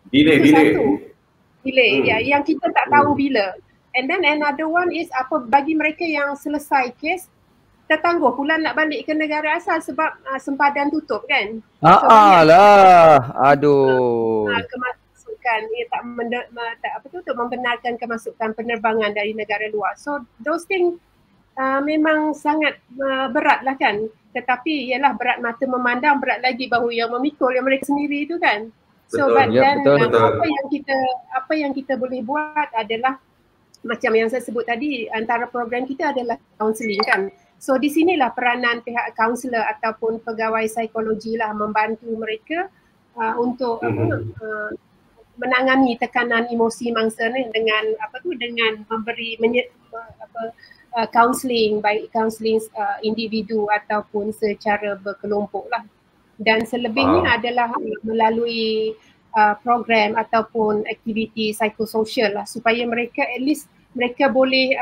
Delay. Ya, yang kita tak tahu bila. And then another one is bagi mereka yang selesai kes, tertangguh pula nak balik ke negara asal sebab sempadan tutup kan. Kemasukan tak membenarkan kemasukan penerbangan dari negara luar. So those things memang sangat berat lah kan. Tetapi ialah berat mata memandang, berat lagi bahu yang memikul yang mereka sendiri itu kan. So betul. Apa yang kita boleh buat adalah macam yang saya sebut tadi, antara program kita adalah counselling kan. So di sinilah peranan pihak kaunselor ataupun pegawai psikologi lah membantu mereka untuk menangani tekanan emosi mangsa ni dengan memberi counselling, baik counselling individu ataupun secara berkelompok lah. Dan selebihnya adalah melalui program ataupun aktiviti psikososial lah supaya mereka at least mereka boleh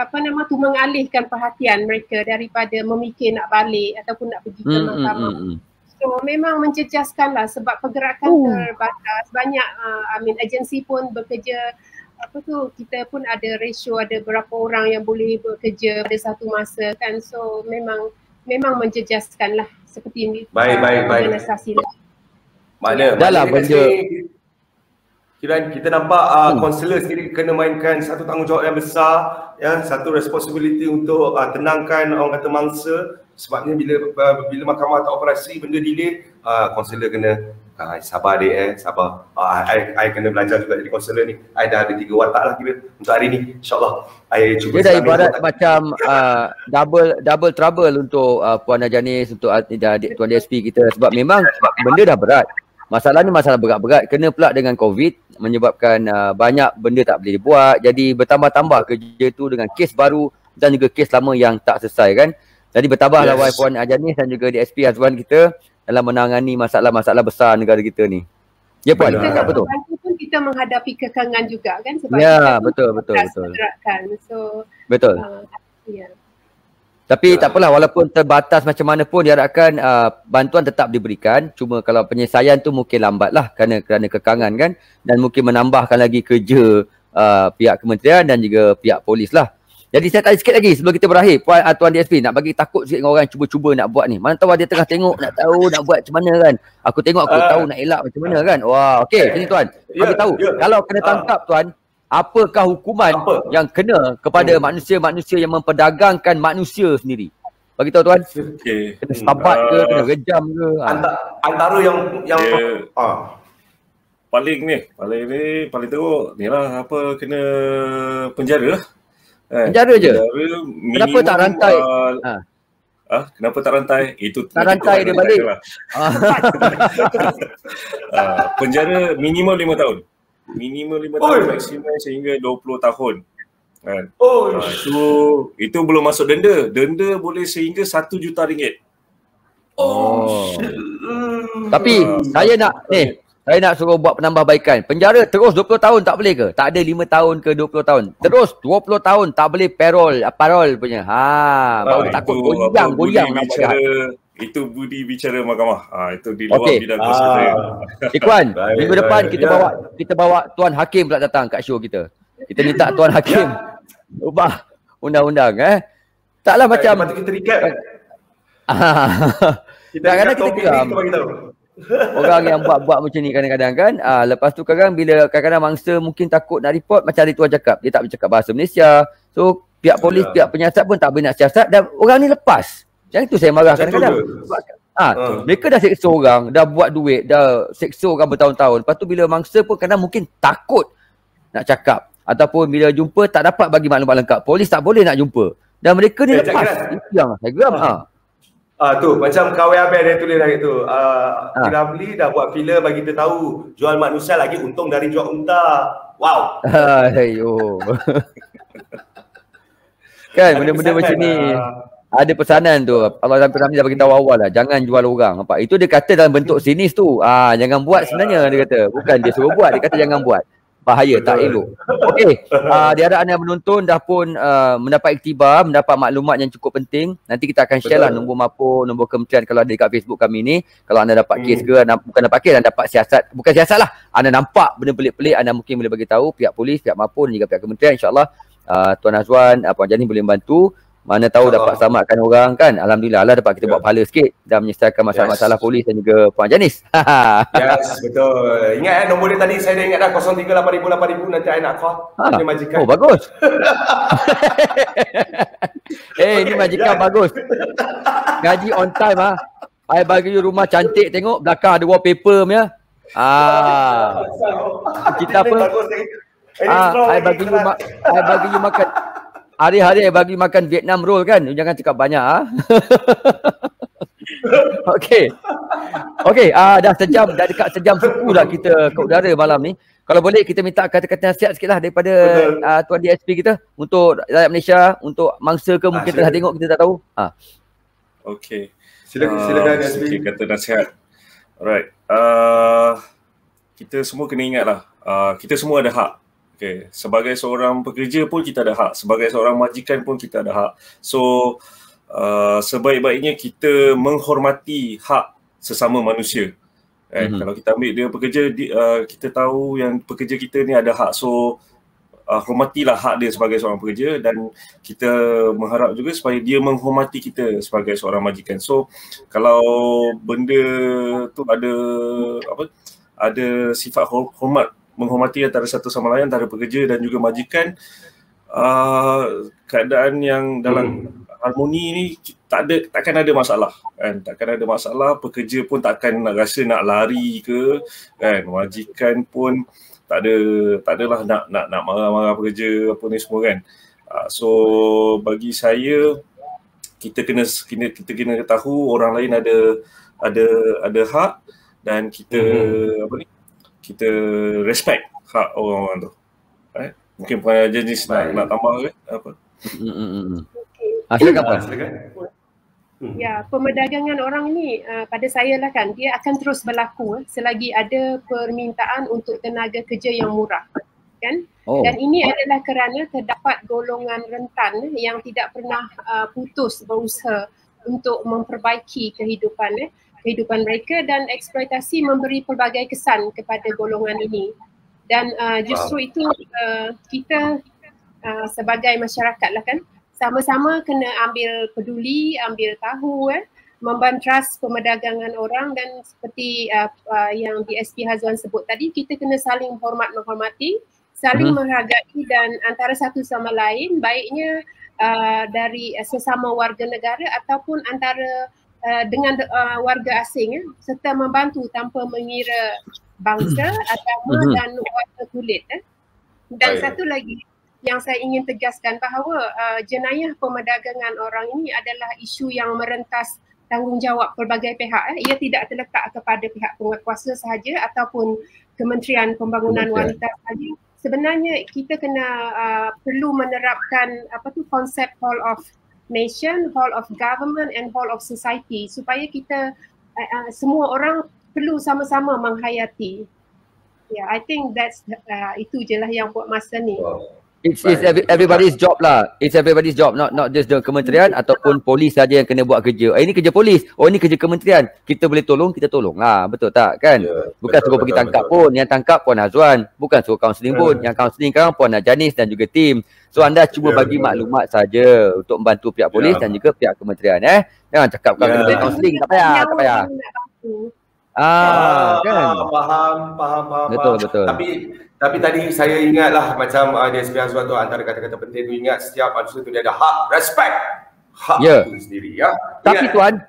mengalihkan perhatian mereka daripada memikir nak balik ataupun nak pergi ke mahkamah. So memang menjejaskan lah sebab pergerakan terbatas. Banyak agensi pun bekerja kita pun ada ratio, ada berapa orang yang boleh bekerja pada satu masa kan. So memang menjejaskan lah seperti ini. Baik. Organisasi lah. Dalam benda kita nampak kaunselor sendiri kena mainkan satu tanggungjawab yang besar, ya, satu responsibility untuk tenangkan orang kata mangsa. Sebabnya bila mahkamah tak operasi, benda delay, kaunselor kena sabar sabar. I kena belajar juga jadi kaunselor ni. I dah ada 3 watak lah kira untuk hari ni. InsyaAllah I cuba. Dia dah ibarat macam double trouble untuk Puan Ajanis, untuk adik Tuan DSP kita. Sebab memang benda dah berat. Masalah ni masalah berat-berat. Kena pula dengan COVID menyebabkan banyak benda tak boleh dibuat. Jadi bertambah-tambah kerja tu dengan kes baru dan juga kes lama yang tak selesai kan. Jadi bertambahlah Puan Ajanis dan juga DSP Azwan kita dalam menangani masalah-masalah besar negara kita ni. Ya Puan, tak betul. Kita menghadapi kekangan juga kan sebab betul. So betul. Tapi tak apalah, walaupun terbatas macam mana pun diharapkan bantuan tetap diberikan. Cuma kalau penyelesaian tu mungkin lambat lah kerana kekangan kan. Dan mungkin menambahkan lagi kerja pihak kementerian dan juga pihak polis lah. Jadi saya tanya sikit lagi sebelum kita berakhir, Tuan DSP, nak bagi takut sikit dengan orang cuba-cuba nak buat ni. Mana tahu dia tengah tengok, nak tahu nak buat macam mana kan. Aku tengok, aku tahu nak elak macam mana kan. Wah, okey, sini Tuan. Bagi tahu, kalau kena tangkap Tuan, apakah hukuman yang kena kepada manusia-manusia yang memperdagangkan manusia sendiri? Bagi tahu Tuan. Kena sabat ke, kena rejam ke? Antara yang paling teruk ni lah kena penjara lah. Penjara je? Kenapa tak rantai? Kenapa tak rantai? Itu tak rantai dia balik. Penjara minimum 5 tahun. Minimum 5 tahun, maksimum sehingga 20 tahun. Kan? Itu belum masuk denda. Denda boleh sehingga RM1 juta. Tapi saya nak suruh buat penambahbaikan. Penjara terus 20 tahun tak boleh ke? Tak ada 5 tahun ke 20 tahun. Terus 20 tahun tak boleh parol punya. Baru takut goyang nak buat jahat. Itu budi bicara mahkamah. Itu di luar bidang kuasa saya. Ikhwan, minggu depan kita bawa Tuan Hakim pula datang kat show kita. Kita minta Tuan Hakim ubah undang-undang Taklah macam kita recap. Kadang-kadang kita geram. Orang yang buat macam ni kadang-kadang kan. Lepas tu kadang-kadang bila kadang-kadang mangsa mungkin takut nak report, macam hari Tuan cakap, dia tak bercakap bahasa Malaysia. So Pihak polis, pihak penyiasat pun tak boleh nak siasat dan orang ni lepas. Yang itu saya marah kadang-kadang. Mereka dah seksa orang, dah buat duit, dah seksa orang bertahun-tahun. Lepas tu bila mangsa pun kadang mungkin takut nak cakap. Ataupun bila jumpa tak dapat bagi maklumat lengkap. Polis tak boleh nak jumpa. Dan mereka ni lepas. Itu yang saya geram. Tu macam kawan Abel dia tulis hari tu. Ramli dah buat filem bagi kita tahu jual manusia lagi untung dari jual unta. Wow. Ayo. Kan benda-benda macam ni. Ada pesanan tu. Allah sampai Ramli dah bagi tahu awal lah. Jangan jual orang. Nampak? Itu dia kata dalam bentuk sinis tu. Jangan buat sebenarnya dia kata. Bukan dia suruh buat. Dia kata jangan buat. Bahaya, tak elok. Okey, di harap anda menonton dah pun mendapat iktibar, mendapat maklumat yang cukup penting. Nanti kita akan share lah nombor Mapo, nombor kementerian kalau ada dekat Facebook kami ni. Kalau anda dapat kes ke, bukan dapat kes, anda dapat siasat. Bukan siasat lah. Anda nampak benda pelik-pelik, anda mungkin boleh bagi tahu pihak polis, pihak Mapo dan juga pihak kementerian. InsyaAllah Tuan Azwan, Puan Jani boleh membantu. Mana tahu dapat selamatkan orang kan. Alhamdulillah Allah dapat kita buat pahala sikit dan menyelesaikan masalah-masalah polis dan juga Puan Janis. Yes, betul. Ingat nombor dia tadi saya dah ingat dah 038000 nanti saya nak call. Dia majikan. Oh bagus. Ini majikan bagus. Gaji on time I bagi you rumah cantik, tengok belakang ada wallpaper punya. Kita apa? I bagi you makan. Hari-hari bagi makan Vietnam roll kan. Jangan cakap banyak Okey. Dah sejam, dah dekat sejam suku dah kita ke udara malam ni. Kalau boleh kita minta kata-kata nasihat sikitlah daripada Tuan DSP kita untuk rakyat Malaysia, untuk mangsa ke mungkin telah tengok kita tak tahu. Okey. Silakan DSP. Kata nasihat. Alright. Kita semua kena ingatlah. Kita semua ada hak. Okay. Sebagai seorang pekerja pun kita ada hak. Sebagai seorang majikan pun kita ada hak. So, sebaik-baiknya kita menghormati hak sesama manusia. Kalau kita ambil dia pekerja, kita tahu yang pekerja kita ni ada hak. So, hormatilah hak dia sebagai seorang pekerja dan kita mengharap juga supaya dia menghormati kita sebagai seorang majikan. So, kalau benda tu ada sifat hormat, menghormati antara satu sama lain, antara pekerja dan juga majikan, keadaan yang dalam harmoni ni takkan ada masalah kan. Takkan ada masalah, pekerja pun takkan nak rasa nak lari ke kan, majikan pun tak adalah nak marah-marah pekerja apa ni semua kan. So bagi saya kita kena tahu orang lain ada hak dan kita kita respect hak orang-orang tu. Mungkin Puan Janis nak tambah ke apa? Silakan. Ya, pemerdagangan orang ni pada saya lah kan, dia akan terus berlaku selagi ada permintaan untuk tenaga kerja yang murah. Kan? Dan ini adalah kerana terdapat golongan rentan yang tidak pernah putus berusaha untuk memperbaiki kehidupan mereka dan eksploitasi memberi pelbagai kesan kepada golongan ini. Dan justru itu kita sebagai masyarakat lah kan, sama-sama kena ambil peduli, ambil tahu membantras pemerdagangan orang dan seperti yang DSP Hazwan sebut tadi, kita kena saling menghormati, saling menghargai dan antara satu sama lain, baiknya dari sesama warga negara ataupun antara dengan warga asing serta membantu tanpa mengira bangsa, agama dan warna kulit. Dan satu lagi yang saya ingin tegaskan bahawa jenayah pemerdagangan orang ini adalah isu yang merentas tanggungjawab pelbagai pihak. Ia tidak terletak kepada pihak penguatkuasa sahaja ataupun Kementerian Pembangunan Wanita sahaja. Sebenarnya kita kena perlu menerapkan konsep whole of nation, whole of government and whole of society supaya kita semua orang perlu sama-sama menghayati. Yeah, I think that's itu je lah yang buat masa ni. It's everybody's job lah. It's everybody's job, not just the kementerian ataupun polis saja yang kena buat kerja. Ini kerja polis, ini kerja kementerian. Kita boleh tolong, kita tolong. Betul tak kan? Bukan suruh pergi tangkap pun. Yang tangkap Puan Azwan, bukan suruh kaunseling pun. Yang kaunseling sekarang Puan Janis dan juga tim. So anda cuba bagi maklumat saja untuk membantu pihak polis dan juga pihak kementerian. Jangan cakap kau kena bagi kaunseling, tak payah. Kan? Faham. Betul. Tapi tadi saya ingatlah macam dia sebenarnya suatu antara kata-kata penting tu, ingat setiap manusia tu dia ada hak, respect. Hak itu sendiri ya. Tapi tuan,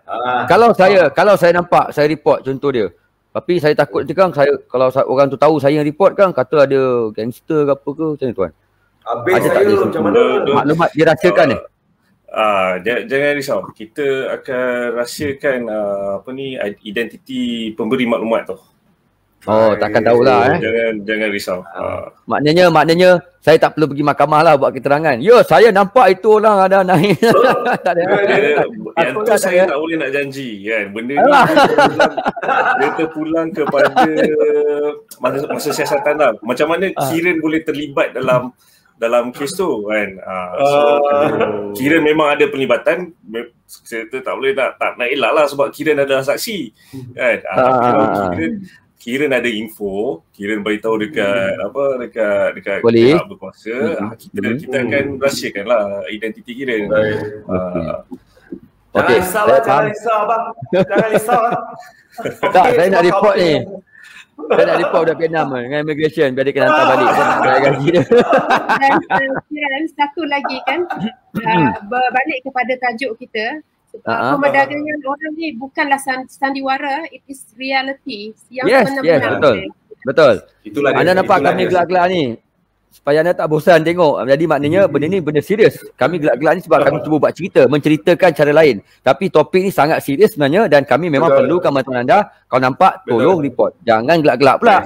kalau saya nampak saya report contoh dia. Tapi saya takut nanti kan kalau orang tu tahu saya yang report kan kata ada gangster ke apa ke macam ni tuan. Habis ada saya macam mana? Maklumat dirahsiakan ni. Jangan risau. Kita akan rahsiakan identiti pemberi maklumat tu. Takkan tahulah Jangan risau. Maknanya saya tak perlu pergi mahkamah lah buat keterangan. Saya nampak itu orang ada naik. Tak ada. Yang tu saya tak boleh nak janji kan. Benda ni dia terpulang kepada masa siasatan lah. Macam mana Kiran boleh terlibat dalam kes tu kan. Kiran memang ada pelibatan. Saya tak boleh nak elak lah sebab Kiran adalah saksi kan. Kiran ada info, Kiran beritahu dekat pihak berkuasa, kita akan rahsiakanlah identiti Kiran. Jangan risau bang. Jangan risau. Tak, saya nak report ni. Saya nak report budak Vietnam dengan immigration biar dia kena hantar balik. Saya nak bayar gaji dia. Dan Kiran, satu lagi kan, berbalik kepada tajuk kita. Pemerdagangan orang ni bukanlah sandiwara, it is reality yang benar-benar. Betul. Anda nampak kami gelak-gelak ni supaya anda tak bosan tengok. Jadi maknanya benda ni benda serius. Kami gelak-gelak ni sebab kami cuba buat cerita, menceritakan cara lain. Tapi topik ni sangat serius sebenarnya dan kami memang perlukan bantuan anda. Kalau nampak tolong report. Jangan gelak-gelak pula.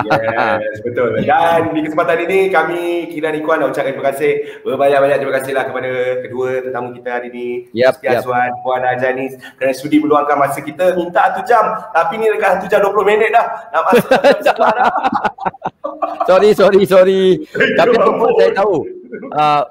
Yes, betul. Dan di kesempatan ini kami Kiran Ikuan nak ucapkan terima kasih. Berbanyak-banyak terima kasihlah kepada kedua tetamu kita hari ini. Sekian Suan, Puan Janis kerana sudi meluangkan masa kita. Minta 1 jam. Tapi ni dekat 1 jam 20 minit dah. Nak masuk Sorry. Tapi pun saya tahu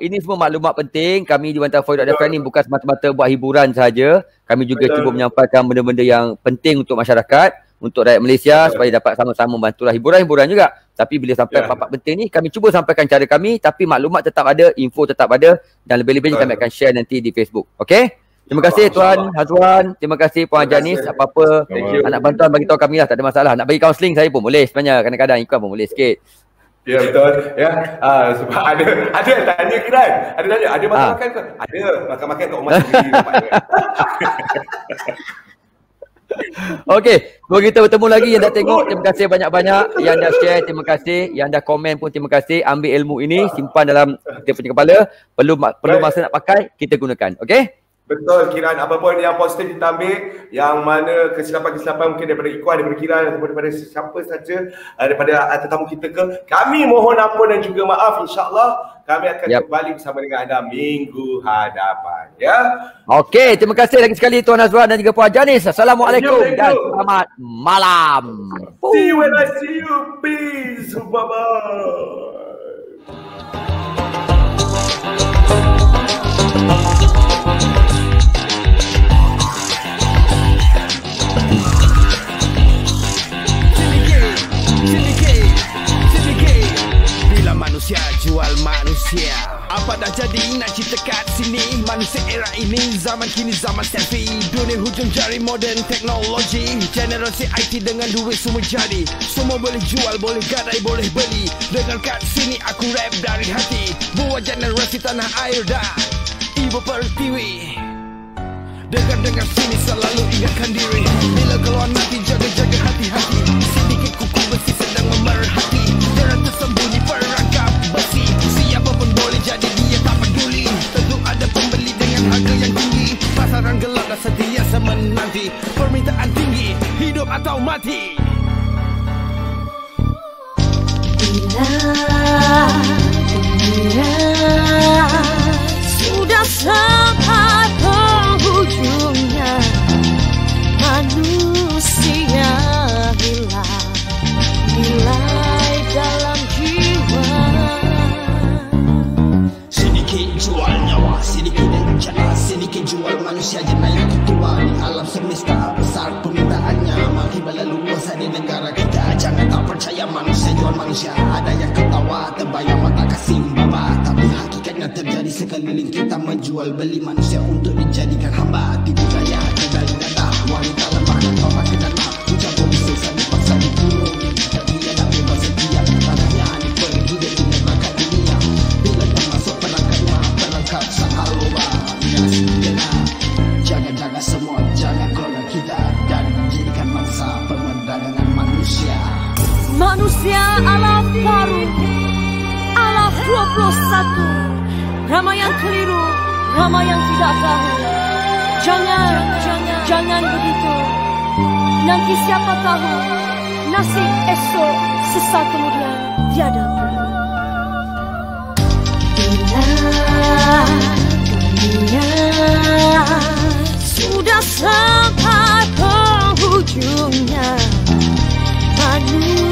ini semua maklumat penting. Kami di Wantan4u.fm ni bukan semata-mata buat hiburan saja. Kami juga cuba menyampaikan benda-benda yang penting untuk masyarakat, untuk rakyat Malaysia supaya dapat sama-sama membantulah hiburan-hiburan juga. Tapi bila sampai part penting ni kami cuba sampaikan cara kami, tapi maklumat tetap ada, info tetap ada dan lebih-lebihnya kami akan share nanti di Facebook. Okey? Terima kasih Tuan Hazwan, terima kasih Puan Janis. Apa-apa nak bantuan bagi tahu kami lah, tak ada masalah. Nak bagi kaunseling saya pun boleh sebenarnya, kadang-kadang ikut pun boleh sikit. Ya betul ya. Sebab ada yang tanya Kiran. Ada makan ke? Ada makan kat rumah sendiri nampaknya. Okey, kalau kita bertemu lagi yang dah tengok, terima kasih banyak-banyak. Yang dah share, terima kasih. Yang dah komen pun terima kasih. Ambil ilmu ini, simpan dalam kita punya kepala. Perlu masa nak pakai, kita gunakan. Okey? Betul Kiran, apa pun yang positif kita ambil, yang mana kesilapan-kesilapan mungkin daripada Ikuan, daripada Kiran ataupun daripada siapa saja, daripada tetamu kita ke, kami mohon ampun dan juga maaf. InsyaAllah kami akan kembali bersama dengan anda minggu hadapan ya. Okey, terima kasih lagi sekali Tuan Azwan dan juga Puan Janis. Assalamualaikum dan selamat malam. See you when I see you. Peace. Bye-bye. Manusia jual manusia. Apa dah jadi nak cerita kat sini? Manusia era ini, zaman kini zaman selfie. Dunia hujung jari modern teknologi. Generasi IT dengan duit semua jadi. Semua boleh jual, boleh gadai, boleh beli. Dengar kat sini aku rap dari hati. Buat generasi tanah air dan Ibu Pertiwi. Dengar sini selalu ingatkan diri. Bila keluar nanti jaga-jaga hati-hati. Sedikit kuku besi sedang memerhati. Jangan tersembunyi perangkap besi. Siapa pun boleh jadi dia tak peduli. Tentu ada pembeli dengan harga yang tinggi. Pasaran gelap dah sentiasa menanti. Permintaan tinggi, hidup atau mati. Bila dunia sudah sampai penghujungnya, manusia hilang nilai dalam jiwa. Sedikit jual nyawa, sedikit rencana, sedikit jual manusia jenayah ketua di alam semesta. Besar permintaannya, makin berleluasa di negara kita. Jangan tak percaya manusia jual manusia. Ada yang ketawa, terbayang mata kasih baba. Tapi hakikatnya terjadi sekeliling kita menjual beli manusia untuk dijadikan hamba. Di budaya, kendali dada, wanita lemah dan orang kedana. satu. Ramai yang keliru, ramai yang tidak tahu. Jangan begitu. Nanti siapa tahu nasib esok sesaat kemudian tiada pula. Bila dunia sudah sampai penghujungnya, manusia